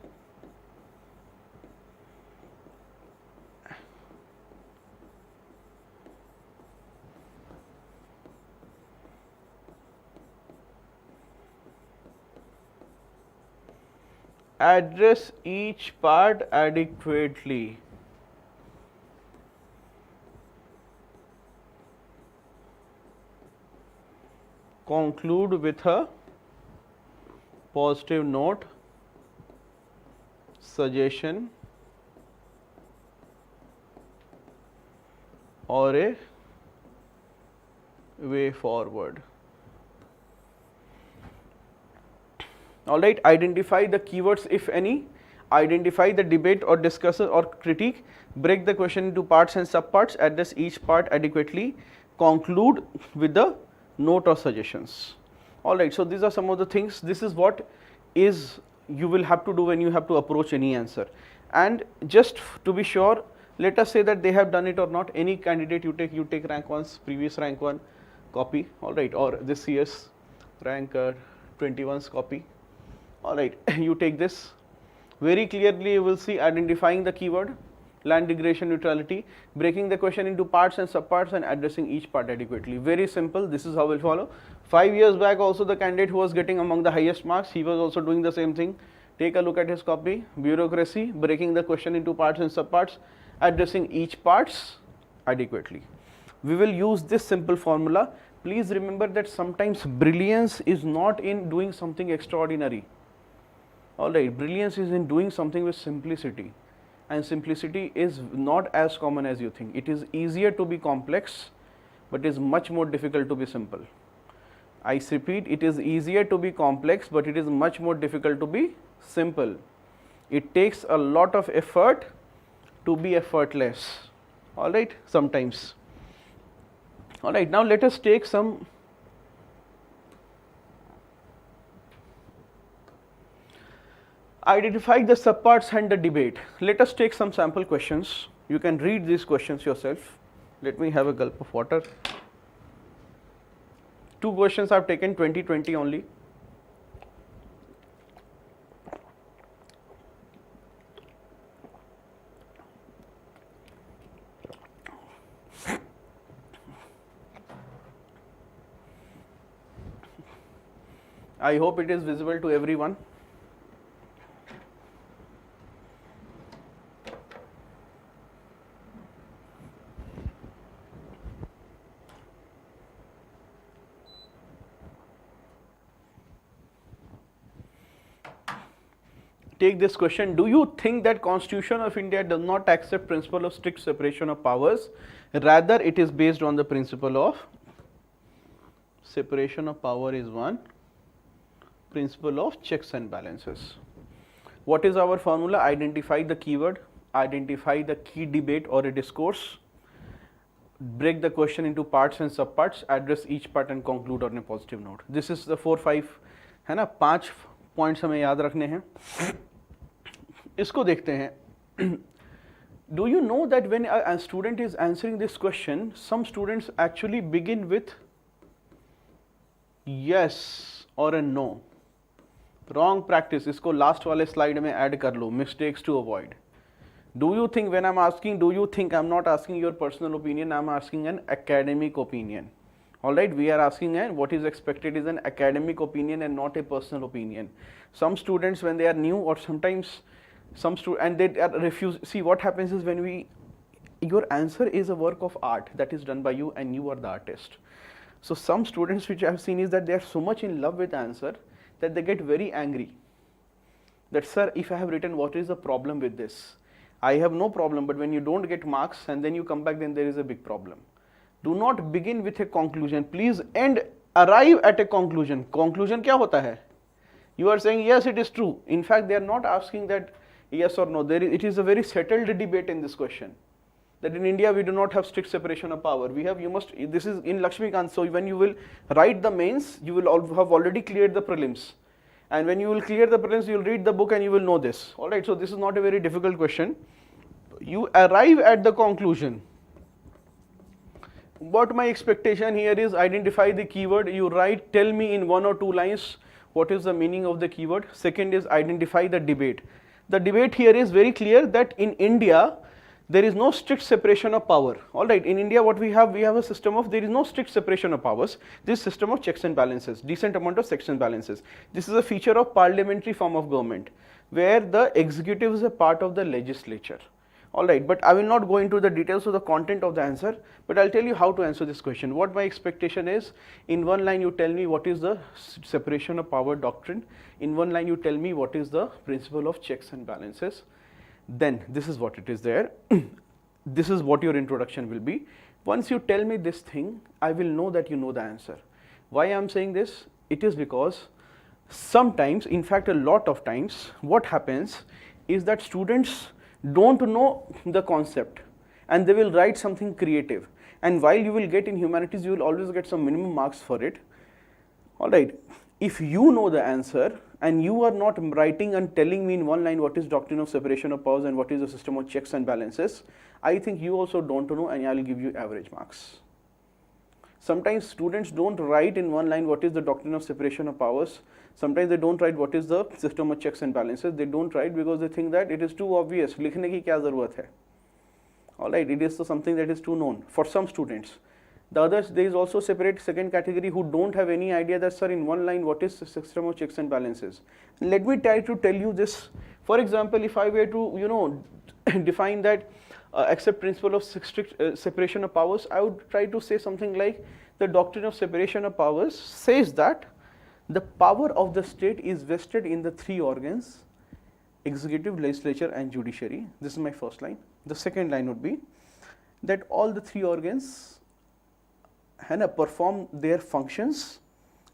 Address each part adequately. Conclude with a positive note, suggestion, or a way forward. Alright, identify the keywords if any, identify the debate or discussion or critique, break the question into parts and subparts, address each part adequately, conclude with the note or suggestions. Alright, so these are some of the things. This is what is you will have to do when you have to approach any answer. And just to be sure, let us say that they have done it or not. Any candidate you take rank 1's previous rank 1 copy, alright, or this year's rank 21's copy. Alright, you take this. Very clearly you will see identifying the keyword, land degradation neutrality, breaking the question into parts and subparts, and addressing each part adequately. Very simple. This is how we'll follow. 5 years back also the candidate who was getting among the highest marks, he was also doing the same thing. Take a look at his copy. Bureaucracy, breaking the question into parts and subparts, addressing each parts adequately. We will use this simple formula. Please remember that sometimes brilliance is not in doing something extraordinary. Alright, brilliance is in doing something with simplicity, and simplicity is not as common as you think. It is easier to be complex, but it is much more difficult to be simple. I repeat, it is easier to be complex, but it is much more difficult to be simple. It takes a lot of effort to be effortless. Alright, sometimes. Alright, now let us take some identify the subparts and the debate. Let us take some sample questions. You can read these questions yourself. Let me have a gulp of water. 2 questions I have taken, 2020 only. I hope it is visible to everyone. Take this question. Do you think that Constitution of India does not accept principle of strict separation of powers? Rather, it is based on the principle of separation of power is one, principle of checks and balances. What is our formula? Identify the keyword, identify the key debate or a discourse, break the question into parts and subparts, address each part and conclude on a positive note. This is the 4-5 है ना, 5 points हमें याद रखने हैं. इसको देखते हैं. Do you know that when a student is answering this question, some students actually begin with yes or a no. Wrong practice. इसको last वाले slide में add कर लो. Mistakes to avoid. Do you think when I'm asking, do you think I'm not asking your personal opinion, I'm asking an academic opinion. Alright, we are asking what is expected is an academic opinion and not a personal opinion. Some students when they are new or sometimes some students and they refuse, see what happens is when your answer is a work of art that is done by you and you are the artist. So some students which I have seen is that they are so much in love with the answer that they get very angry. That sir, if I have written what is the problem with this? I have no problem, but when you don't get marks and then you come back, then there is a big problem. Do not begin with a conclusion. Please arrive at a conclusion. Conclusion क्या होता है? You are saying yes, it is true. In fact, they are not asking that yes or no. It is a very settled debate in this question. That in India we do not have strict separation of power. This is in Lakshmikant. So when you will write the mains, you will have already cleared the prelims. And when you will clear the prelims, you will read the book and you will know this. Alright, so this is not a very difficult question. You arrive at the conclusion. What my expectation here is, identify the keyword. You write, tell me in 1 or 2 lines what is the meaning of the keyword. Second is identify the debate. The debate here is very clear that in India, there is no strict separation of power. Alright, in India what we have a system of, there is no strict separation of powers. This system of checks and balances, decent amount of checks and balances. This is a feature of parliamentary form of government, where the executive is a part of the legislature. Alright, but I will not go into the details of the content of the answer, but I'll tell you how to answer this question. What my expectation is, in 1 line you tell me what is the separation of power doctrine. In 1 line you tell me what is the principle of checks and balances. Then this is what it is there. This is what your introduction will be. Once you tell me this thing, I will know that you know the answer. Why I am saying this? It is because sometimes, in fact a lot of times, what happens is that students don't know the concept and they will write something creative, and while you will get in humanities, you will always get some minimum marks for it. Alright, if you know the answer and you are not writing and telling me in 1 line what is doctrine of separation of powers and what is the system of checks and balances, I think you also don't know and I will give you average marks. Sometimes students don't write in 1 line what is the doctrine of separation of powers. Sometimes they don't write what is the system of checks and balances. They don't write because they think that it is too obvious. लिखने की क्या ज़रूरत है? Alright, it is something that is too known for some students. The others, there is also separate second category who don't have any idea that sir in 1 line what is the system of checks and balances. Let me try to tell you this. For example, if I were to define that accept principle of strict separation of powers, I would try to say something like the doctrine of separation of powers says that the power of the state is vested in the 3 organs: executive, legislature and judiciary. This is my first line. The second line would be that all the 3 organs perform their functions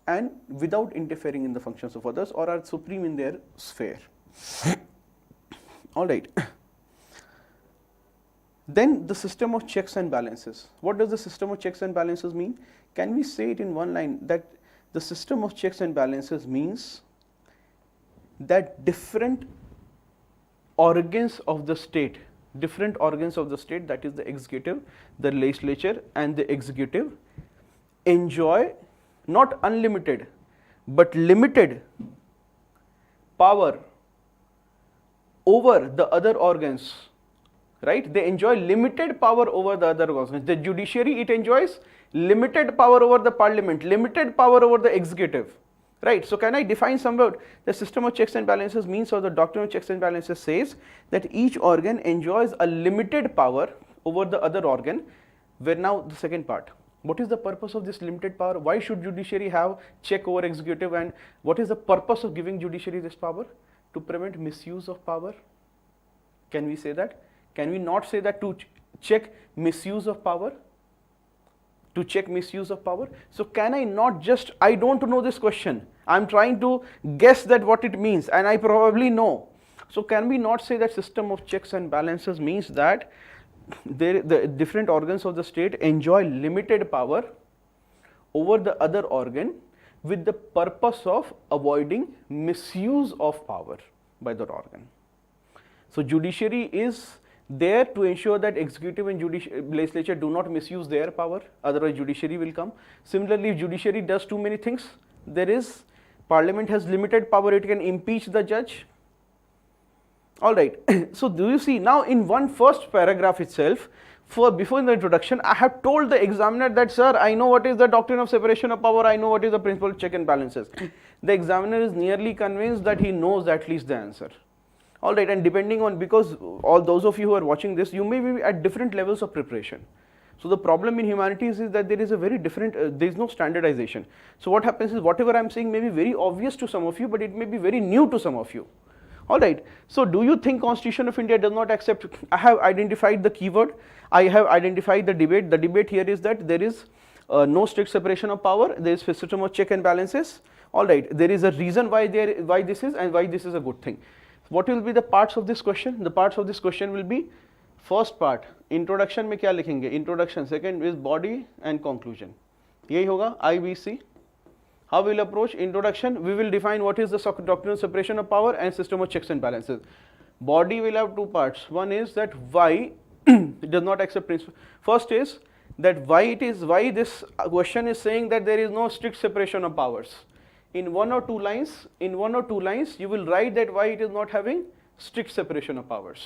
and without interfering in the functions of others, or are supreme in their sphere. Alright. Then the system of checks and balances. What does the system of checks and balances mean? Can we say it in 1 line that the system of checks and balances means that different organs of the state, that is the executive, the legislature and the executive, enjoy not unlimited but limited power over the other organs, right? They enjoy limited power over the other organs. The judiciary, it enjoys limited power over the parliament, limited power over the executive, right? So can I define somewhere the system of checks and balances means, or the doctrine of checks and balances says that each organ enjoys a limited power over the other organ, where now the second part. What is the purpose of this limited power? Why should judiciary have check over executive, and what is the purpose of giving judiciary this power? To prevent misuse of power. Can we say that? Can we not say that to check misuse of power? To check misuse of power. So can I not just, I don't know this question, I'm trying to guess that what it means, and I probably know. So can we not say that system of checks and balances means that the different organs of the state enjoy limited power over the other organ with the purpose of avoiding misuse of power by that organ. So judiciary is there to ensure that executive and legislature do not misuse their power, otherwise judiciary will come. Similarly, if judiciary does too many things, parliament has limited power, it can impeach the judge. Alright, so do you see now in one first paragraph itself, before in the introduction, I have told the examiner that, sir, I know what is the doctrine of separation of power, I know what is the principle of check and balances. The examiner is nearly convinced that he knows at least the answer. Alright, and depending on, because all those of you who are watching this, you may be at different levels of preparation. So the problem in humanities is that there is a very different, there is no standardization. So what happens is whatever I am saying may be very obvious to some of you, but it may be very new to some of you. Alright, so do you think Constitution of India does not accept, I have identified the keyword, I have identified the debate. The debate here is that there is no strict separation of power, there is a system of check and balances. Alright, there is a reason why this is and why this is a good thing. What will be the parts of this question? The parts of this question will be, first part, introduction में क्या लिखेंगे? Introduction, second is body and conclusion. यही होगा IBC. How we will approach introduction? We will define what is the doctrine of separation of power and system of checks and balances. Body will have two parts. One is that why it does not accept principle. First is that why this question is saying that there is no strict separation of powers. In one or two lines, you will write that why it is not having strict separation of powers.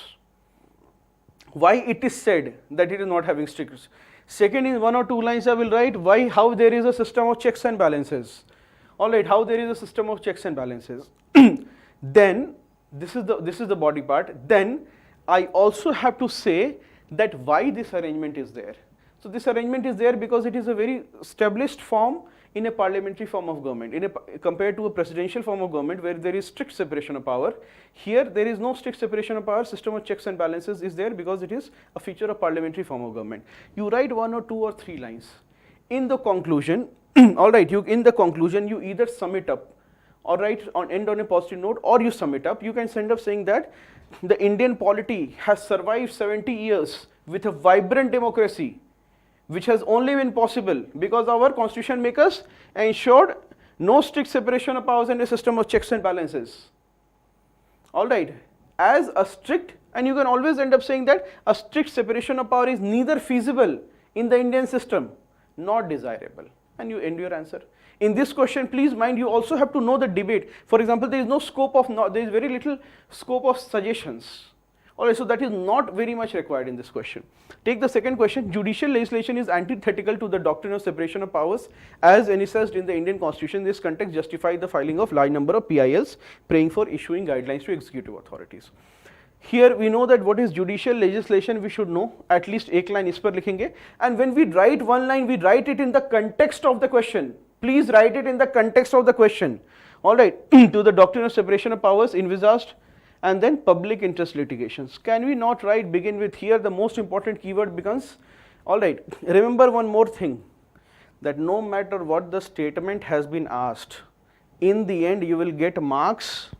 Why it is said that it is not having strict. Second, in one or two lines, I will write how there is a system of checks and balances. Alright, how there is a system of checks and balances. Then, this is the body part. Then, I also have to say that why this arrangement is there. So this arrangement is there because it is a very established form in a parliamentary form of government, compared to a presidential form of government where there is strict separation of power. Here there is no strict separation of power, system of checks and balances is there because it is a feature of parliamentary form of government. You write one or two or three lines. In the conclusion, alright, in the conclusion you either sum it up or end on a positive note, or you sum it up. You can send up saying that the Indian polity has survived 70 years with a vibrant democracy, which has only been possible because our constitution makers ensured no strict separation of powers and a system of checks and balances. Alright, as a strict, and you can always end up saying that a strict separation of power is neither feasible in the Indian system nor desirable, and you end your answer. In this question, please mind, you also have to know the debate. For example, there is no scope of, there is very little scope of suggestions. Alright, so that is not very much required in this question. Take the second question. Judicial legislation is antithetical to the doctrine of separation of powers as envisaged in the Indian Constitution. This context justifies the filing of large number of PILs praying for issuing guidelines to executive authorities. Here we know that what is judicial legislation we should know, at least एक line इस पर लिखेंगे, and when we write one line we write it in the context of the question. Please write it in the context of the question. Alright, to the doctrine of separation of powers envisaged, and then public interest litigations. Can we not begin with here the most important keyword becomes, alright, remember one more thing, that no matter what the statement has been asked, in the end you will get marks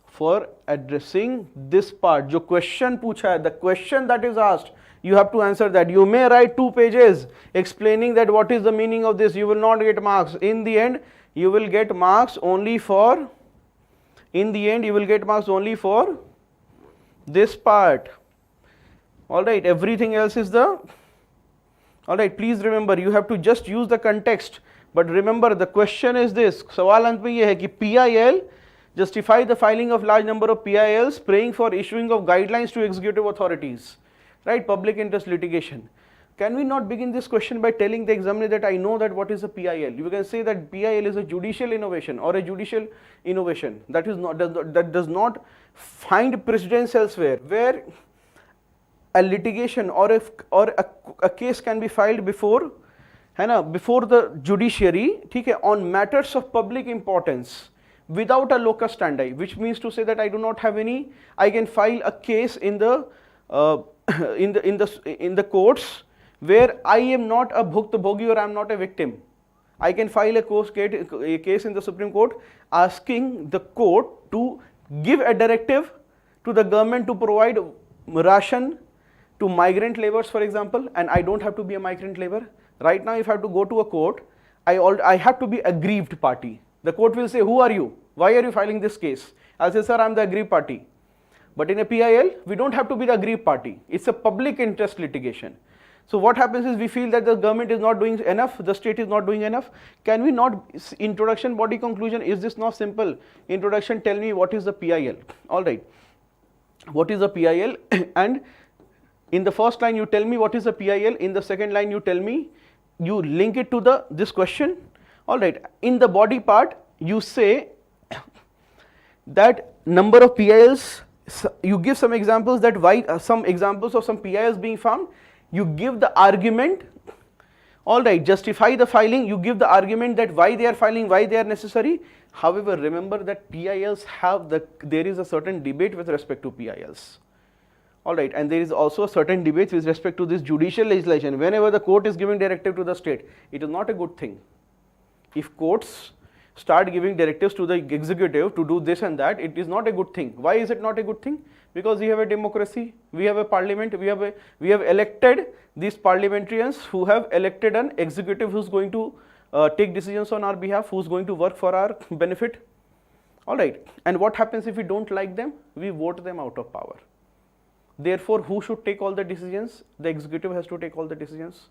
for addressing this part. जो question पूछा है, the question that is asked, you have to answer that. You may write 2 pages explaining that what is the meaning of this, you will not get marks. In the end, you will get marks only for this part. Alright, everything else is the, alright, please remember you have to just use the context, but remember the question is this, सवाल अंत में ये है कि PIL justify the filing of large number of PILs praying for issuing of guidelines to executive authorities, right? Public interest litigation. Can we not begin this question by telling the examiner that I know that what is a PIL? You can say that PIL is a judicial innovation or a judicial innovation that is not, that does not find precedence elsewhere, where a litigation or a case can be filed before the judiciary, on matters of public importance without a locus standi, which means to say that I do not have any, I can file a case in the courts where I am not a bhukta-bhogi or I am not a victim. I can file a case in the Supreme Court asking the court to give a directive to the government to provide ration to migrant laborers, for example, and I don't have to be a migrant labor. Right now, if I have to go to a court, I have to be a aggrieved party. The court will say, who are you? Why are you filing this case? I'll say, sir, I'm the aggrieved party. But in a PIL, we don't have to be the aggrieved party. It's a public interest litigation. So what happens is we feel that the government is not doing enough, the state is not doing enough. Can we not, introduction, body, conclusion, is this not simple? Introduction, tell me what is the PIL. All right. What is the PIL? And in the first line, you tell me what is the PIL. In the second line, you tell me, you link it to this question. All right. In the body part, you say that number of PILs, you give some examples that why, some examples of some PILs being found. You give the argument, all right, justify the filing, you give the argument that why they are filing, why they are necessary. However, remember that PILs there is a certain debate with respect to PILs. All right, and there is also a certain debate with respect to this judicial legislation. Whenever the court is giving directive to the state, it is not a good thing. If courts start giving directives to the executive to do this and that, it is not a good thing. Why is it not a good thing? Because we have a democracy, we have a parliament, we have elected these parliamentarians who have elected an executive who's going to take decisions on our behalf, who's going to work for our benefit. All right, and what happens if we don't like them? We vote them out of power. Therefore, who should take all the decisions? The executive has to take all the decisions.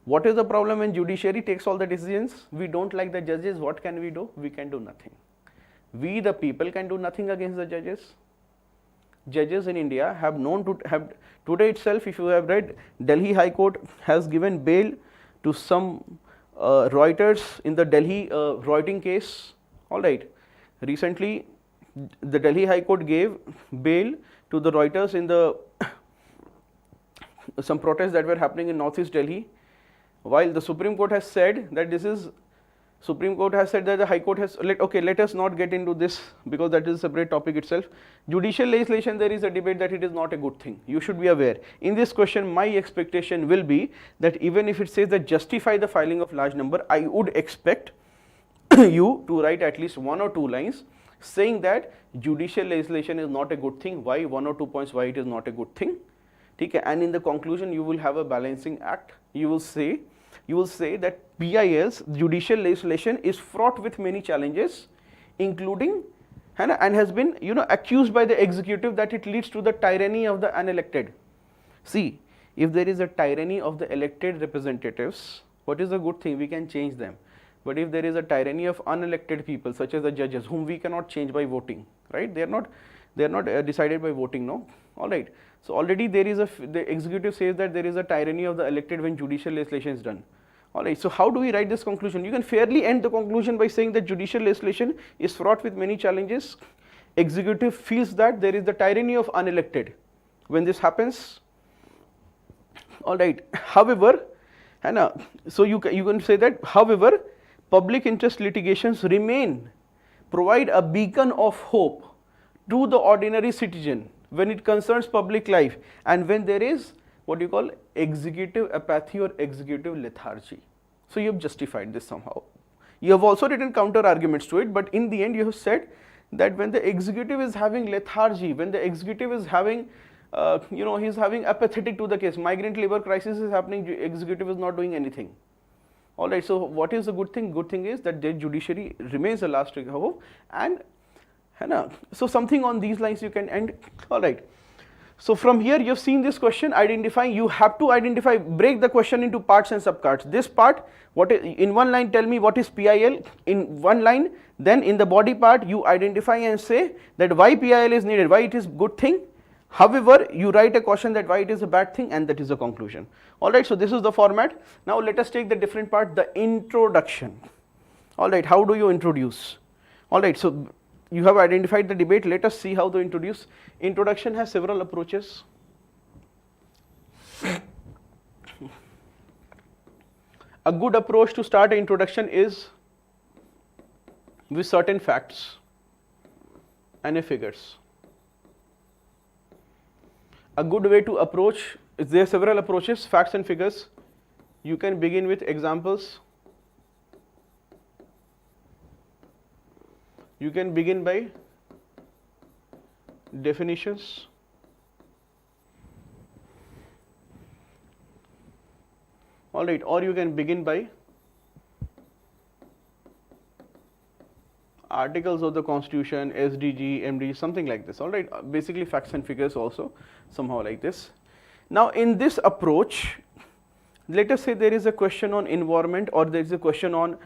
What is the problem when judiciary takes all the decisions? We don't like the judges, what can we do? We can do nothing. We the people can do nothing against the judges. Judges in India have known to have, today itself if you have read, Delhi High Court has given bail to some Reuters in the Delhi Reuting case. All right, recently the Delhi High Court gave bail to the Reuters in the some protests that were happening in northeast Delhi, while the Supreme Court has said that the High Court has, let us not get into this because that is a separate topic itself. Judicial legislation, there is a debate that it is not a good thing. You should be aware. In this question, my expectation will be that even if it says that justify the filing of large number, I would expect you to write at least 1 or 2 lines saying that judicial legislation is not a good thing, why 1 or 2 points why it is not a good thing. Okay? And in the conclusion, you will have a balancing act. You will say that PILs, judicial legislation, is fraught with many challenges, including and has been accused by the executive that it leads to the tyranny of the unelected. See, if there is a tyranny of the elected representatives, what is a good thing? We can change them. But if there is a tyranny of unelected people, such as the judges, whom we cannot change by voting, right? They are not decided by voting, no. All right. So already there is the executive says that there is a tyranny of the elected when judicial legislation is done. All right. So how do we write this conclusion? You can fairly end the conclusion by saying that judicial legislation is fraught with many challenges. Executive feels that there is the tyranny of unelected when this happens. All right. However, so you can say that, however, public interest litigations provide a beacon of hope to the ordinary citizen when it concerns public life and when there is what you call executive apathy or executive lethargy. So you have justified this somehow. You have also written counter arguments to it, but in the end you have said that when the executive is having lethargy, when the executive is having he's having apathetic to the case, migrant labor crisis is happening, executive is not doing anything. All right, so what is the good thing? Good thing is that the judiciary remains the last hope, and so something on these lines you can end. All right. So from here you have seen this question identifying. You have to identify, break the question into parts and subparts. This part, in one line tell me what is PIL in one line. Then in the body part you identify and say that why PIL is needed, why it is good thing. However, you write a question that why it is a bad thing, and that is the conclusion. All right. So this is the format. Now let us take the different part, the introduction. All right. How do you introduce? All right. So you have identified the debate. Let us see how to introduce. Introduction has several approaches. A good approach to start an introduction is with certain facts and figures. A good way to approach, there are several approaches, facts and figures. You can begin with examples. You can begin by definitions. All right, or you can begin by articles of the constitution, SDG, MD, something like this. All right, basically facts and figures also somehow like this. Now in this approach, let us say there is a question on environment, or there is a question on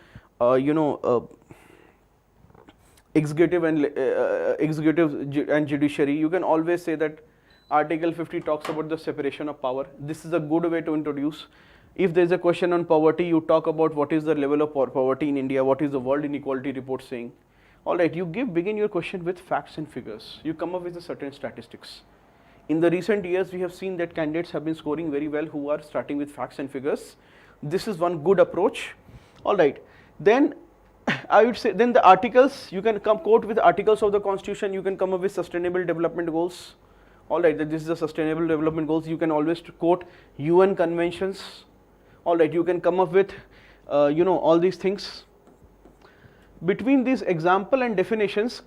executive and judiciary. You can always say that Article 50 talks about the separation of power. This is a good way to introduce. If there is a question on poverty, you talk about what is the level of poverty in India, what is the World Inequality Report saying. All right, you begin your question with facts and figures. You come up with a certain statistics. In the recent years, we have seen that candidates have been scoring very well who are starting with facts and figures. This is one good approach. All right, then I would say then the articles, you can quote with articles of the constitution, you can come up with sustainable development goals. All right, that this is the sustainable development goals. You can always quote UN conventions. All right, you can come up with all these things. Between these example and definitions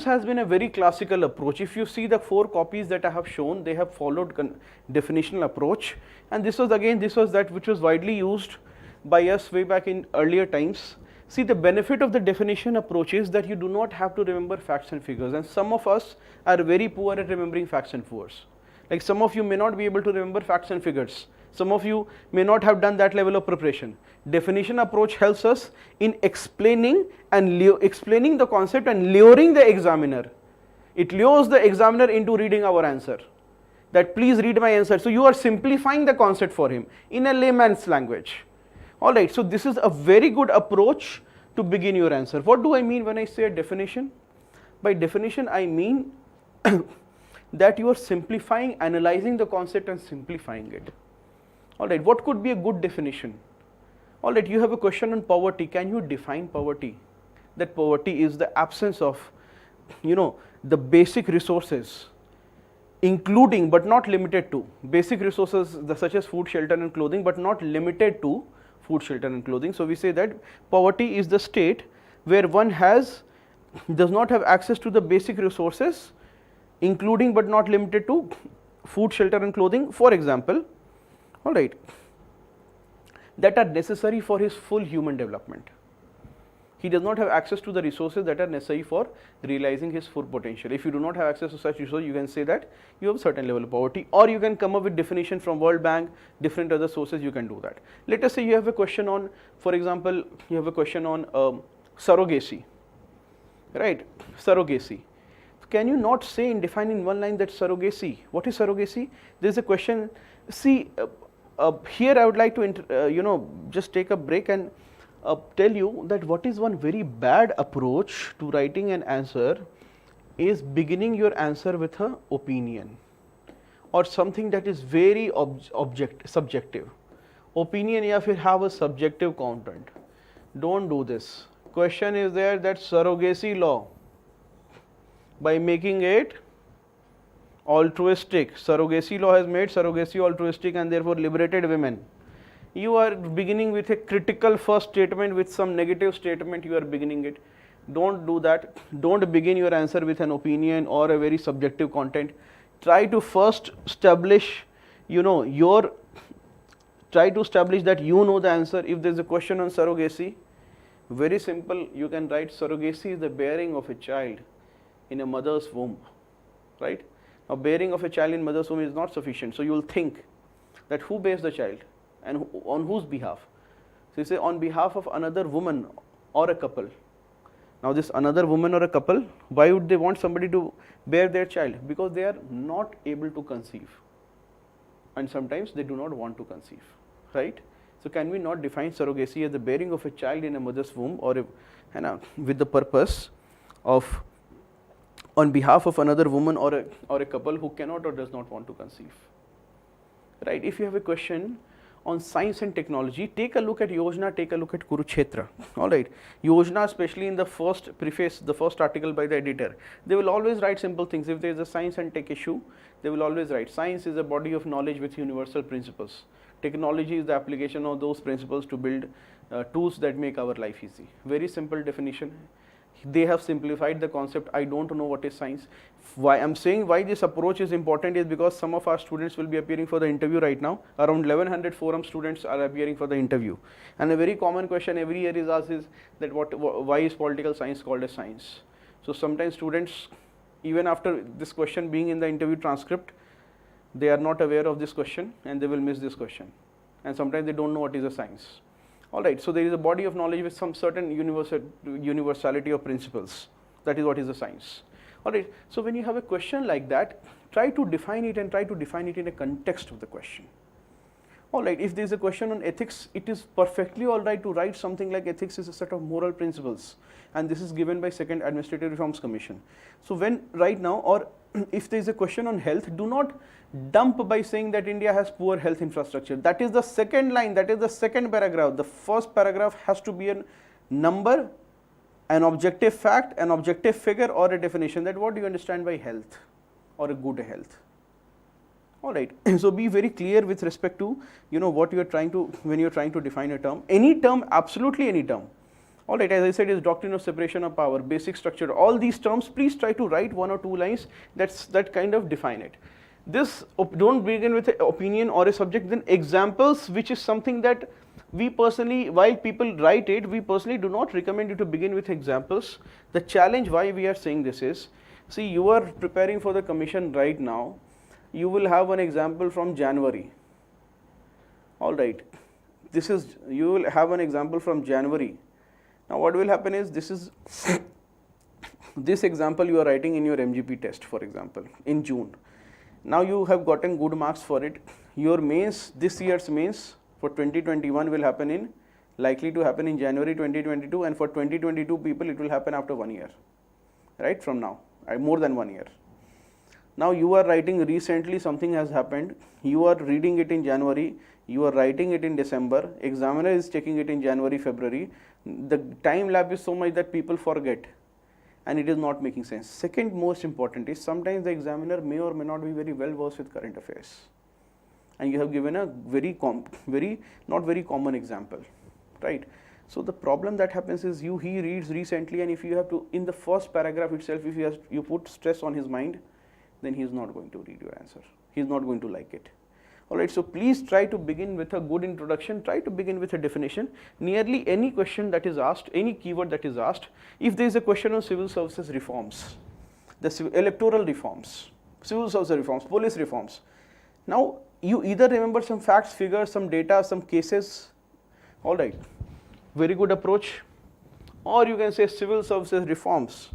has been a very classical approach. If you see the 4 copies that I have shown, they have followed definitional approach, and this was that which was widely used by us way back in earlier times. See, the benefit of the definition approach is that you do not have to remember facts and figures, and some of us are very poor at remembering facts and figures. Like some of you may not be able to remember facts and figures. Some of you may not have done that level of preparation. Definition approach helps us in explaining the concept and luring the examiner. It lures the examiner into reading our answer. That please read my answer. So you are simplifying the concept for him in a layman's language. All right, so this is a very good approach to begin your answer. What do I mean when I say a definition? By definition, I mean that you are simplifying, analyzing the concept and simplifying it. All right, what could be a good definition? All right, you have a question on poverty. Can you define poverty? That poverty is the absence of, the basic resources, including but not limited to basic resources such as food, shelter and clothing, but not limited to food, shelter and clothing. So we say that poverty is the state where one does not have access to the basic resources, including but not limited to food, shelter and clothing, for example, all right, that are necessary for his full human development. He does not have access to the resources that are necessary for realizing his full potential. If you do not have access to such resources, you can say that you have a certain level of poverty, or you can come up with definition from World Bank, different other sources, you can do that. Let us say you have a question on, for example, you have a question on surrogacy, right? Surrogacy. Can you not say and define in one line that surrogacy? What is surrogacy? There is a question. See, here I would like to just take a break and tell you that what is one very bad approach to writing an answer is beginning your answer with an opinion or something that is very subjective. Opinion ya fir have a subjective content. Don't do this. Question is there that surrogacy law, by making it altruistic, surrogacy law has made surrogacy altruistic and therefore liberated women. You are beginning with a critical first statement with some negative statement, you are beginning it. Don't do that. Don't begin your answer with an opinion or a very subjective content. Try to first establish, try to establish that you know the answer. If there is a question on surrogacy, very simple, you can write surrogacy is the bearing of a child in a mother's womb, right? Now, bearing of a child in mother's womb is not sufficient. So you will think that who bears the child and on whose behalf? So you say on behalf of another woman or a couple. Now this another woman or a couple, why would they want somebody to bear their child? Because they are not able to conceive, and sometimes they do not want to conceive, right? So can we not define surrogacy as the bearing of a child in a mother's womb or with the purpose of on behalf of another woman or a couple who cannot or does not want to conceive, right? If you have a question on science and technology, take a look at Yojana, take a look at Kurukshetra, all right? Yojana, especially in the first preface, the first article by the editor, they will always write simple things. If there is a science and tech issue, they will always write science is a body of knowledge with universal principles. Technology is the application of those principles to build tools that make our life easy. Very simple definition. they have simplified the concept. I don't know what is science. Why I'm saying why this approach is important is because some of our students will be appearing for the interview right now. Around 1100 forum students are appearing for the interview, and a very common question every year is asked is that why is political science called a science? So sometimes students, even after this question being in the interview transcript, they are not aware of this question and they will miss this question, and sometimes they don't know what is a science. Alright, so there is a body of knowledge with some certain universality of principles. That is what is a science. Alright, so when you have a question like that, try to define it and try to define it in a context of the question. Alright, if there is a question on ethics, it is perfectly alright to write something like ethics is a set of moral principles, and this is given by Second Administrative Reforms Commission. So when right now, or if there is a question on health, do not dump by saying that India has poor health infrastructure. That is the second line, that is the second paragraph. The first paragraph has to be a number, an objective fact, an objective figure, or a definition that what do you understand by health or a good health. Alright, so be very clear with respect to what you are trying to, when you are trying to define a term, any term, absolutely any term. Alright, as I said, is doctrine of separation of power, basic structure, all these terms, please try to write 1 or 2 lines that kind of define it. This, don't begin with an opinion or a subject, then examples, which is something that we personally, while people write it, we personally do not recommend you to begin with examples. The challenge why we are saying this is, see, you are preparing for the commission right now, you will have an example from January. Alright, you will have an example from January. Now what will happen is, this example you are writing in your MGP test, for example, in June. Now you have gotten good marks for it. Your mains, this year's mains for 2021 will happen likely to happen in January 2022, and for 2022 people it will happen after 1 year, right, from now, more than 1 year. Now you are writing recently, something has happened, you are reading it in January, you are writing it in December, examiner is checking it in January, February. The time lapse is so much that people forget, and it is not making sense. Second most important is, sometimes the examiner may or may not be very well versed with current affairs, and you have given a not very common example, right? So the problem that happens is, he reads recently, and if you have to, in the first paragraph itself, if you put stress on his mind, then he is not going to read your answer. He is not going to like it. Alright, so please try to begin with a good introduction, try to begin with a definition. Nearly any question that is asked, any keyword that is asked, if there is a question on civil services reforms, the electoral reforms, civil services reforms, police reforms. Now, you either remember some facts, figures, some data, some cases, alright, very good approach, or you can say civil services reforms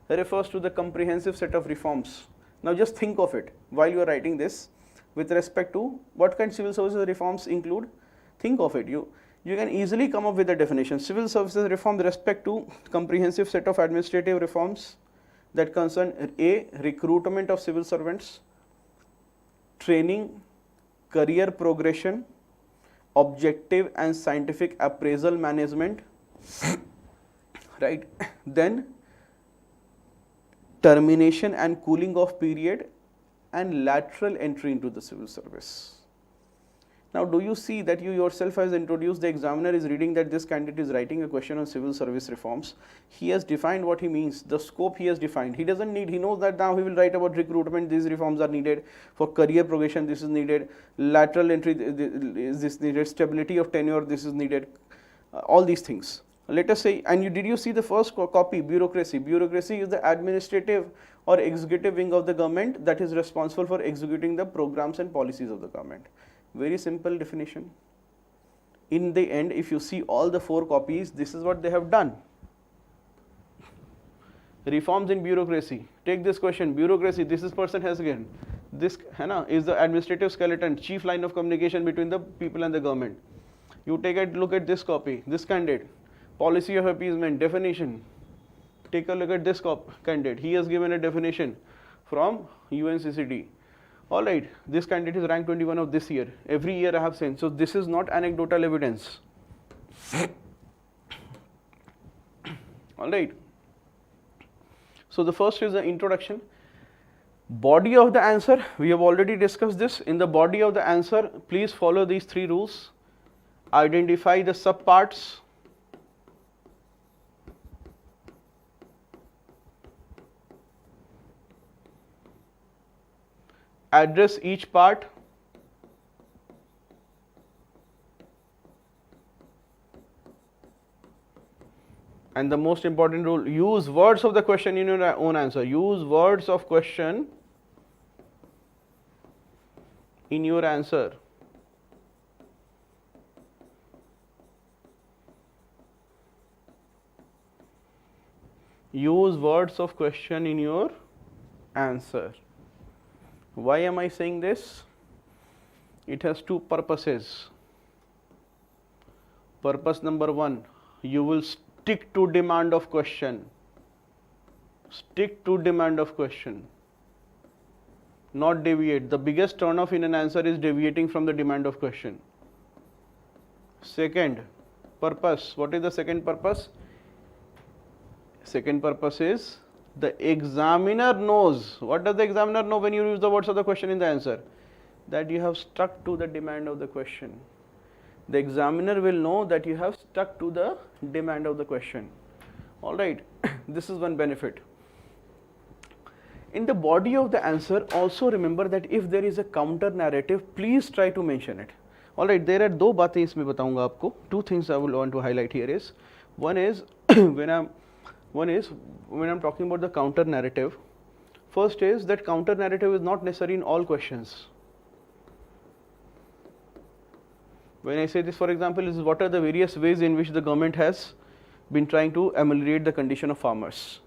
refers to the comprehensive set of reforms. Now just think of it while you are writing this with respect to what kind of civil services reforms include. Think of it, you can easily come up with a definition. Civil services reform with respect to comprehensive set of administrative reforms that concern A, recruitment of civil servants, training, career progression, objective and scientific appraisal management, right, then termination and cooling off period, and lateral entry into the civil service. Now, do you see that you yourself has introduced, the examiner is reading that this candidate is writing a question on civil service reforms. He has defined what he means, the scope he has defined. He doesn't need, he knows that now he will write about recruitment, these reforms are needed, for career progression this is needed, lateral entry is this needed, stability of tenure this is needed, all these things. Let us say, and did you see the first copy, bureaucracy? Bureaucracy is the administrative or executive wing of the government that is responsible for executing the programs and policies of the government. Very simple definition. In the end, if you see all the 4 copies, this is what they have done. Reforms in bureaucracy. Take this question, bureaucracy, this is person has given. This is the administrative skeleton, chief line of communication between the people and the government. You take a look at this copy, this candidate. Policy of appeasement, definition. Take a look at this candidate. He has given a definition from UNCCD. Alright, this candidate is rank 21 of this year. Every year I have seen. So this is not anecdotal evidence. Alright. So the first is the introduction. Body of the answer, we have already discussed this. In the body of the answer, please follow these 3 rules. Identify the subparts. address each part, and the most important rule, use words of the question in your own answer. Use words of question in your answer. Use words of question in your answer. Why am I saying this? It has two purposes. Purpose number one, you will stick to demand of question. Stick to demand of question. Not deviate. The biggest turnoff in an answer is deviating from the demand of question. Second purpose. What is the second purpose? Second purpose is the examiner knows. What does the examiner know when you use the words of the question in the answer? That you have stuck to the demand of the question. The examiner will know that you have stuck to the demand of the question. Alright, this is one benefit. In the body of the answer, also remember that if there is a counter narrative, please try to mention it. Alright, there are दो बातें इसमें बताऊंगा आपको. Two things I will want to highlight here is, one is when I'm talking about the counter narrative. First is that counter narrative is not necessary in all questions. When I say this, for example, is what are the various ways in which the government has been trying to ameliorate the condition of farmers.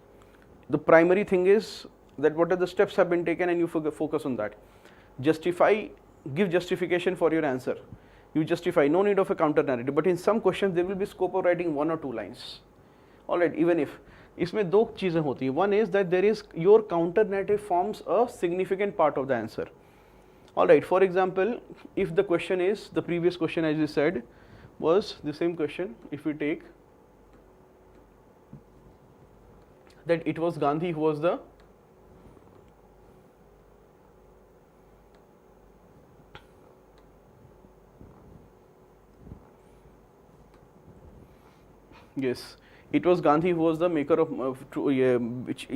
The primary thing is that what are the steps have been taken, and you focus on that. Justify, give justification for your answer. You justify, no need of a counter narrative. But in some questions there will be scope of writing 1 or 2 lines. Alright, even if इसमें दो चीज़ें होती हैं. One is that there is your counter narrative forms a significant part of the answer. Alright, for example, if the question is, the previous question as you said was the same question, if we take that it was Gandhi who was the yes, it was Gandhi who was the maker of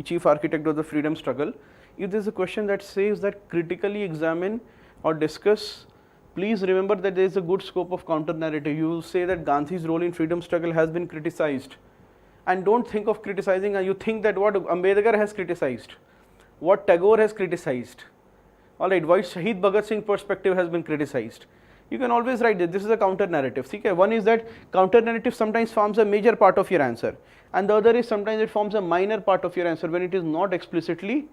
chief architect of the freedom struggle. If there is a question that says that critically examine or discuss, please remember that there is a good scope of counter narrative. You will say that Gandhi's role in freedom struggle has been criticized, and don't think of criticizing, and you think that what Ambedkar has criticized, what Tagore has criticized, alright, why Shahid Bhagat Singh perspective has been criticized. You can always write that this is a counter narrative. Okay? One is that counter narrative sometimes forms a major part of your answer, and the other is sometimes it forms a minor part of your answer when it is not explicitly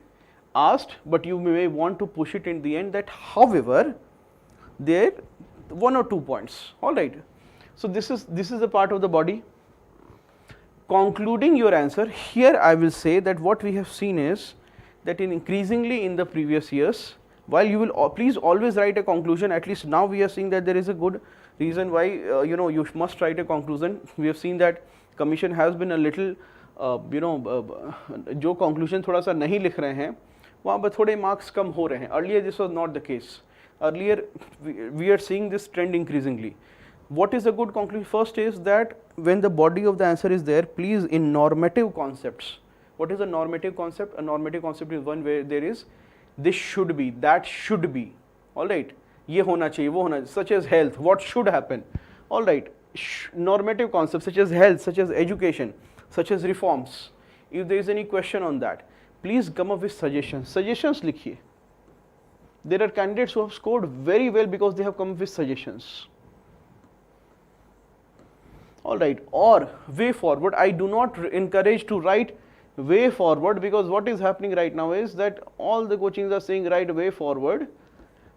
asked, but you may want to push it in the end that however there 1 or 2 points. Alright, so this is a part of the body. Concluding your answer, here I will say that what we have seen is that increasingly in the previous years, while you will please always write a conclusion, at least now we are seeing that there is a good reason why you must write a conclusion. We have seen that commission has been a little जो conclusion थोड़ा सा नहीं लिख रहे हैं वहाँ पर थोड़े marks कम हो रहे हैं. Earlier this was not the case. Earlier we are seeing this trend increasingly. What is a good conclusion? First is that when the body of the answer is there, please in normative concepts. What is a normative concept? A normative concept is one where there is this should be, that should be, alright, ये होना चाहिए, वो होना, such as health, what should happen, alright, normative concepts such as health, such as education, such as reforms. If there is any question on that, please come up with suggestions. Suggestions लिखिए. There are candidates who have scored very well because they have come up with suggestions. Alright, or way forward. I do not encourage to write way forward, because what is happening right now is that all the coachings are saying write way forward.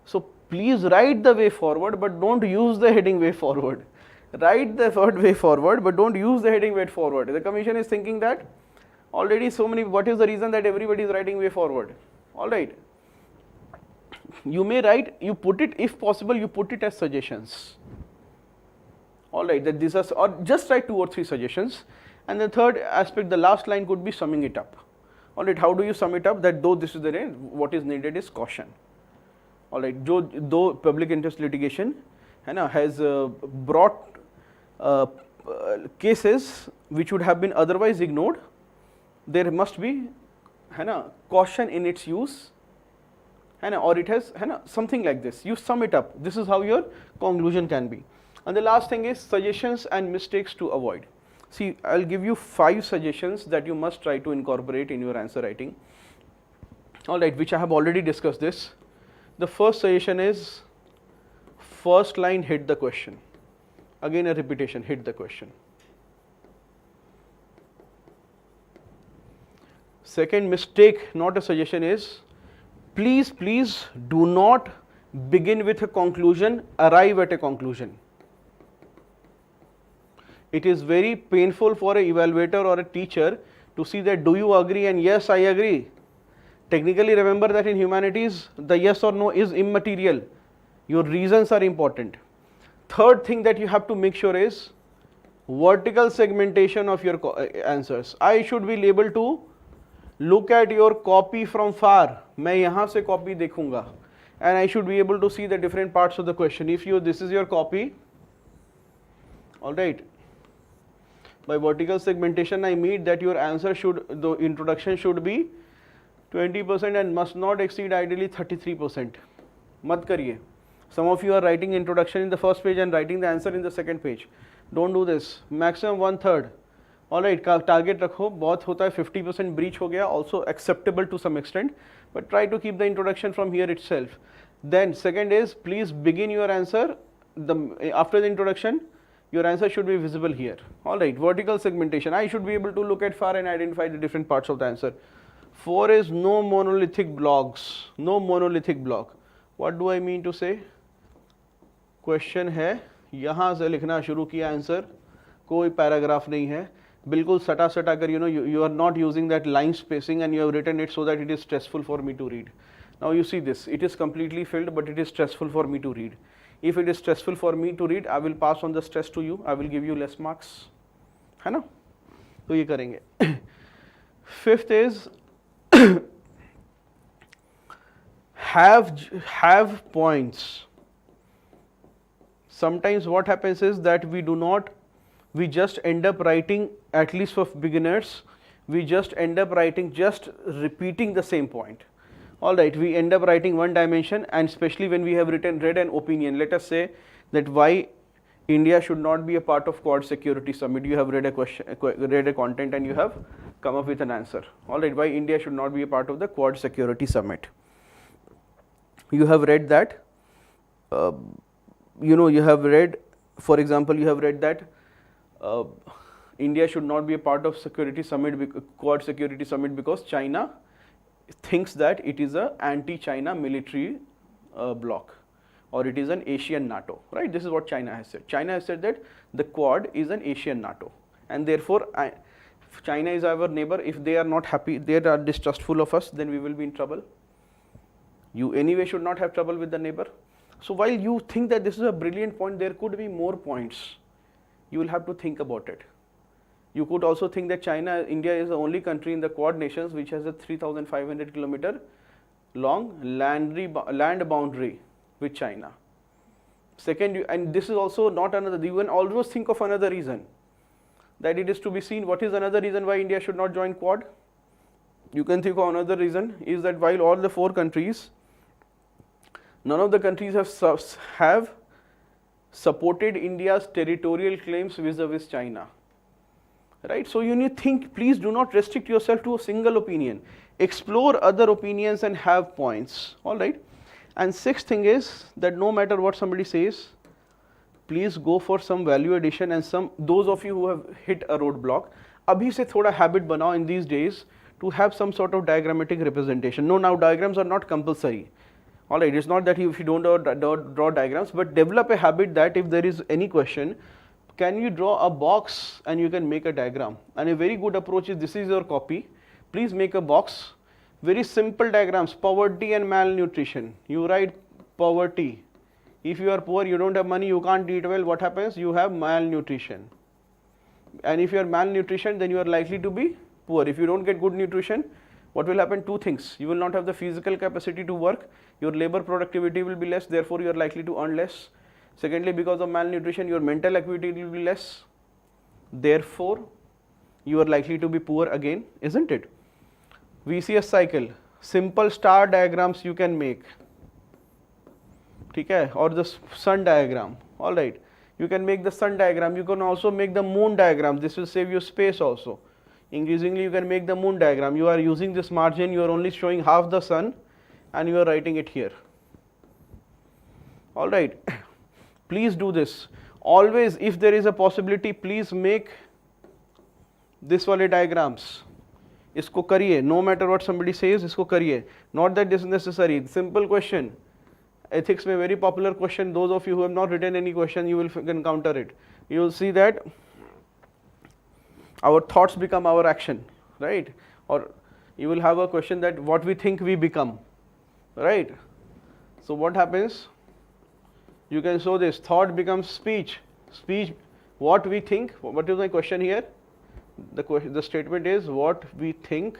So please write the way forward, but don't use the heading way forward. Write the word way forward, but don't use the heading way forward. The commission is thinking that already so many, what is the reason that everybody is writing way forward? Alright, you may write, you put it, if possible you put it as suggestions. Alright, that these are, or just write 2 or 3 suggestions. And the third aspect, the last line could be summing it up. Alright, how do you sum it up? That though this is the range, what is needed is caution. Alright, though public interest litigation has brought cases which would have been otherwise ignored, there must be caution in its use, or it has something like this. You sum it up. This is how your conclusion can be. And the last thing is suggestions and mistakes to avoid. See, I'll give you 5 suggestions that you must try to incorporate in your answer writing. Alright, which I have already discussed this. The first suggestion is first line hit the question. Again a repetition, hit the question. Second mistake, not a suggestion, is please do not begin with a conclusion, arrive at a conclusion. It is very painful for an evaluator or a teacher to see that do you agree and yes I agree. Technically remember that in humanities the yes or no is immaterial. Your reasons are important. Third thing that you have to make sure is vertical segmentation of your answers. I should be able to look at your copy from far. मैं यहाँ से copy देखूँगा and I should be able to see the different parts of the question. If this is your copy, all right. By vertical segmentation, I mean that your answer the introduction should be 20% and must not exceed ideally 33%. मत करिए. Some of you are writing introduction in the first page and writing the answer in the second page. Don't do this. Maximum 1/3. Alright, target रखो. बहुत होता है 50% breach हो गया. Also acceptable to some extent, but try to keep the introduction from here itself. Then second is please begin your answer. After the introduction, your answer should be visible here. Alright, vertical segmentation. I should be able to look at far and identify the different parts of the answer. 4 is no monolithic blocks. No monolithic block. What do I mean to say? Question है, यहाँ से लिखना शुरू किया answer, कोई paragraph नहीं है, बिल्कुल सटा सटा कर, you are not using that line spacing and you have written it so that it is stressful for me to read. Now you see this, it is completely filled but it is stressful for me to read. If it is stressful for me to read, I will pass on the stress to you, I will give you less marks, है ना? तो ये करेंगे. Fifth is have points. Sometimes what happens is that we just end up writing, at least for beginners, we just end up writing just repeating the same point. Alright, we end up writing one dimension, and especially when we have read an opinion. Let us say that why India should not be a part of Quad Security Summit. You have read a content and you have come up with an answer. Alright, why India should not be a part of the Quad Security Summit. You have read that, you have read, for example, you have read that India should not be a part of Quad Security Summit because China thinks that it is a anti-China military bloc, or it is an Asian NATO, right? This is what China has said. China has said that the Quad is an Asian NATO, and therefore China is our neighbor. If they are not happy, they are distrustful of us, then we will be in trouble. You anyway should not have trouble with the neighbor. So while you think that this is a brilliant point, there could be more points. You will have to think about it. You could also think that India is the only country in the Quad nations which has a 3,500 kilometer long land boundary with China. Second, and this is also not another, you can always think of another reason, that it is to be seen. What is another reason why India should not join Quad? You can think of another reason is that while all the 4 countries, none of the countries have supported India's territorial claims vis-a-vis China. Right? So you need to think, please do not restrict yourself to a single opinion. Explore other opinions and have points. Alright. And sixth thing is that no matter what somebody says, please go for some value addition, and those of you who have hit a roadblock, abhi se thoda habit banao in these days to have some sort of diagrammatic representation. No, now diagrams are not compulsory. Alright, it's not that if you don't draw diagrams, but develop a habit that if there is any question, can you draw a box and you can make a diagram. And a very good approach is, this is your copy, please make a box, very simple diagrams, poverty and malnutrition. You write poverty. If you are poor, you don't have money, you can't eat well, what happens? You have malnutrition. And if you are malnutrition, then you are likely to be poor. If you don't get good nutrition, what will happen? 2 things. You will not have the physical capacity to work, your labor productivity will be less, therefore you are likely to earn less. Secondly, because of malnutrition, your mental acuity will be less, therefore you are likely to be poor again, isn't it? We see a cycle. simple star diagrams you can make, okay, or the sun diagram. All right, you can make the sun diagram. You can also make the moon diagram. This will save you space also. Increasingly, you can make the moon diagram. You are using this margin. You are only showing half the sun, and you are writing it here. All right, please do this. Always, if there is a possibility, please make this wale diagrams. इसको करिए, no matter what somebody says, इसको करिए. Not that this is necessary. Simple question. Ethics में very popular question. Those of you who have not written any question, you will encounter it. You will see that our thoughts become our action, right? Or you will have a question that what we think we become, right? So what happens? You can show this. Thought becomes speech. Speech, what we think. What is my question here? The statement is what we think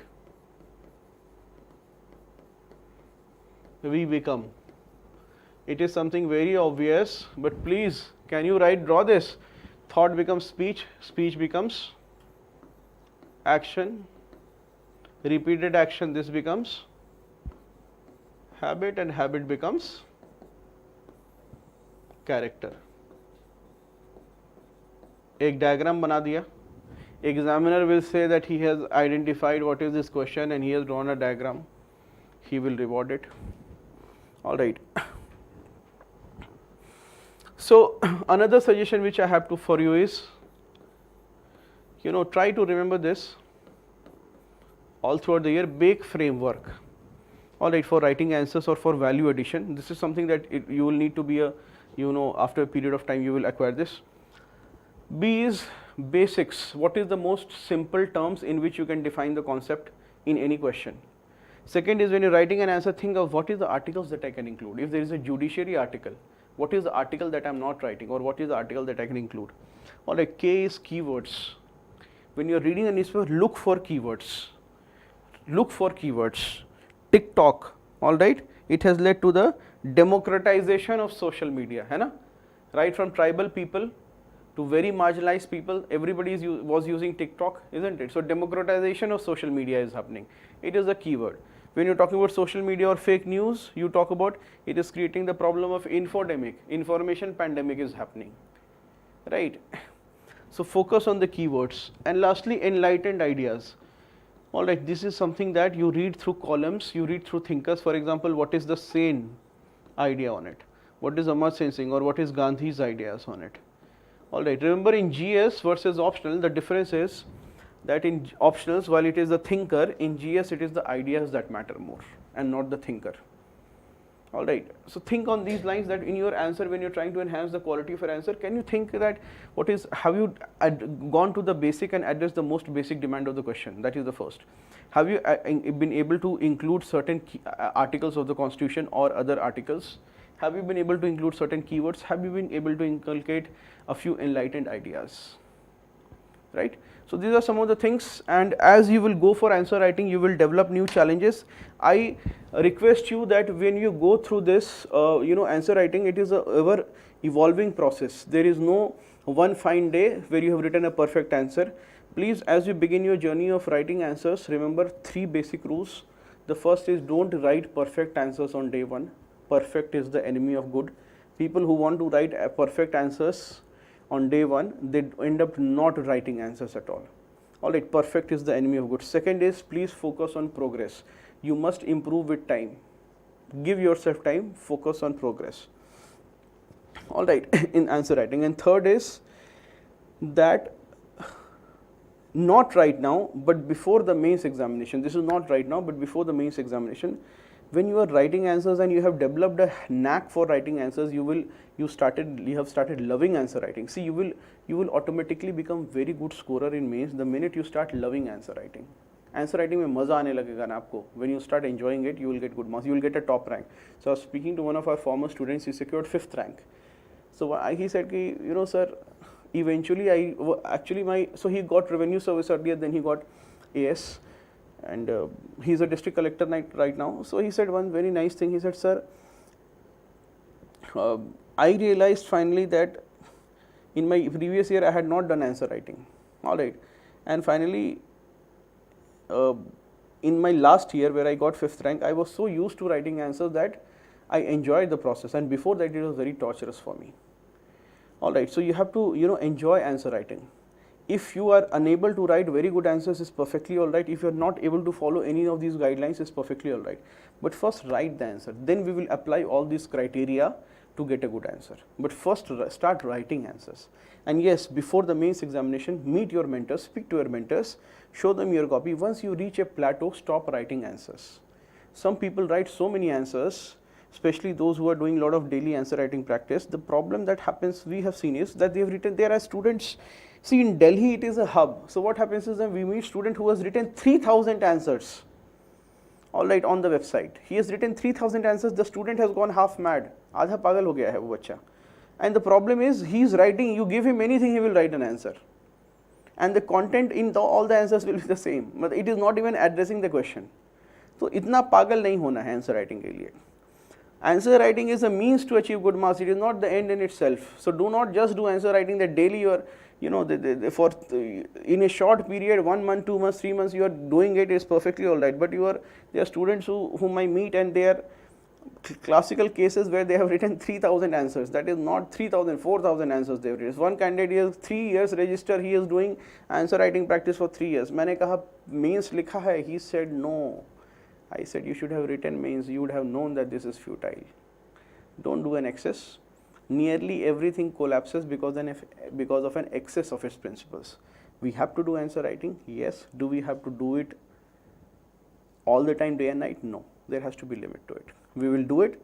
we become. It is something very obvious, but please, can you draw this? Thought becomes speech, speech becomes action, repeated action, this becomes habit, and habit becomes character. एक diagram बना दिया. Examiner will say that he has identified what is this question and he has drawn a diagram. He will reward it. All right. So another suggestion which I have for you is, try to remember this all throughout the year. Bake framework. All right, for writing answers or for value addition. This is something that you will need to be after a period of time you will acquire this. B is basics. What is the most simple terms in which you can define the concept in any question? Second is when you're writing an answer, think of what is the articles that I can include. If there is a judiciary article, what is the article that I'm not writing, or what is the article that I can include? Or like K is keywords. When you're reading a newspaper, look for keywords. Look for keywords. TikTok, all right, it has led to the democratization of social media, hai na? Right from tribal people to very marginalized people, everybody was using TikTok, isn't it? So democratization of social media is happening. It is a keyword. When you're talking about social media or fake news, you talk about it is creating the problem of infodemic, information pandemic is happening, right? So focus on the keywords. And lastly, enlightened ideas. All right, this is something that you read through columns, you read through thinkers. For example, what is the sane idea on it? What is Amar Sen Singh, or what is Gandhi's ideas on it? All right, remember in GS versus optional, the difference is that in optionals, while it is the thinker, in GS it is the ideas that matter more and not the thinker. All right, so think on these lines that in your answer, when you're trying to enhance the quality of your answer, can you think that have you gone to the basic and addressed the most basic demand of the question? That is the first. Have you been able to include certain articles of the Constitution or other articles? Have you been able to include certain keywords? Have you been able to inculcate a few enlightened ideas? Right? So these are some of the things, and as you will go for answer writing, you will develop new challenges. I request you that when you go through this, answer writing, it is a ever evolving process. There is no one fine day where you have written a perfect answer. Please, as you begin your journey of writing answers, remember 3 basic rules. The first is don't write perfect answers on day 1. Perfect is the enemy of good. People who want to write perfect answers on day 1, they end up not writing answers at all. All right, perfect is the enemy of good. Second is please focus on progress. You must improve with time. Give yourself time, focus on progress. All right, in answer writing. And third is that not right now, but before the mains examination. This is not right now, but before the mains examination. When you are writing answers and you have developed a knack for writing answers, you have started loving answer writing. See, you will automatically become very good scorer in mains the minute you start loving answer writing. Answer writing में मजा आने लगेगा ना आपको. When you start enjoying it, you will get good marks. You will get a top rank. So I was speaking to one of our former students. He secured 5th rank. So he said, sir, eventually so he got revenue service earlier, then he got AS. And he's a district collector right now. So he said one very nice thing. He said, sir, I realized finally that in my previous year I had not done answer writing. All right. And finally, in my last year where I got 5th rank, I was so used to writing answers that I enjoyed the process, and before that it was very torturous for me. Alright, so you have to enjoy answer writing. If you are unable to write very good answers, is perfectly alright. If you are not able to follow any of these guidelines, is perfectly alright. But first write the answer, then we will apply all these criteria to get a good answer. But first start writing answers. And yes, before the mains examination, meet your mentors, speak to your mentors, show them your copy. Once you reach a plateau, stop writing answers. Some people write so many answers, especially those who are doing a lot of daily answer writing practice. The problem that happens, we have seen, is that they have written, there are students, see in Delhi it is a hub. So what happens is that we meet student who has written 3,000 answers, alright, on the website. He has written 3,000 answers, the student has gone half mad. Aadha pagal ho gaya hai wo bachcha. And the problem is, he is writing, you give him anything, he will write an answer. And the content in all the answers will be the same, but it is not even addressing the question. So itna pagal nahi hona hai answer writing ke liye. Answer writing is a means to achieve good marks, it is not the end in itself. So do not just do answer writing that daily you are, in a short period, 1 month, 2 months, 3 months, you are doing it, is perfectly alright. But there are students whom I meet, and they are classical cases where they have written 3,000 answers. That is not 3,000, 4,000 answers they have written. One candidate has 3 years register, he is doing answer writing practice for 3 years. मैंने कहा mains लिखा है, he said no. I said you should have written mains, you would have known that this is futile. Don't do an excess. Nearly everything collapses because of an excess of its principles. We have to do answer writing, yes. Do we have to do it all the time, day and night? No. There has to be limit to it. We will do it.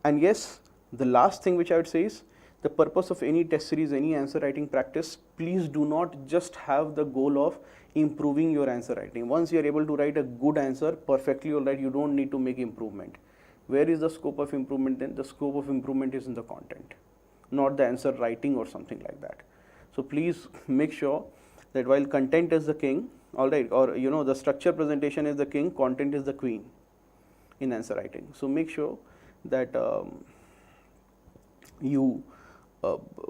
And yes, the last thing which I would say is, the purpose of any test series, any answer writing practice, please do not just have the goal of improving your answer writing. Once you are able to write a good answer, perfectly alright, you don't need to make improvement. Where is the scope of improvement then? The scope of improvement is in the content, not the answer writing or something like that. So please make sure that while content is the king, alright, or the structure presentation is the king, content is the queen in answer writing. So make sure that you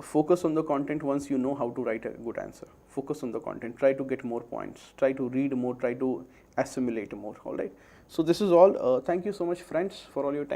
focus on the content. Once you know how to write a good answer, focus on the content, try to get more points, try to read more, try to assimilate more, alright. So this is all. Thank you so much friends for all your time.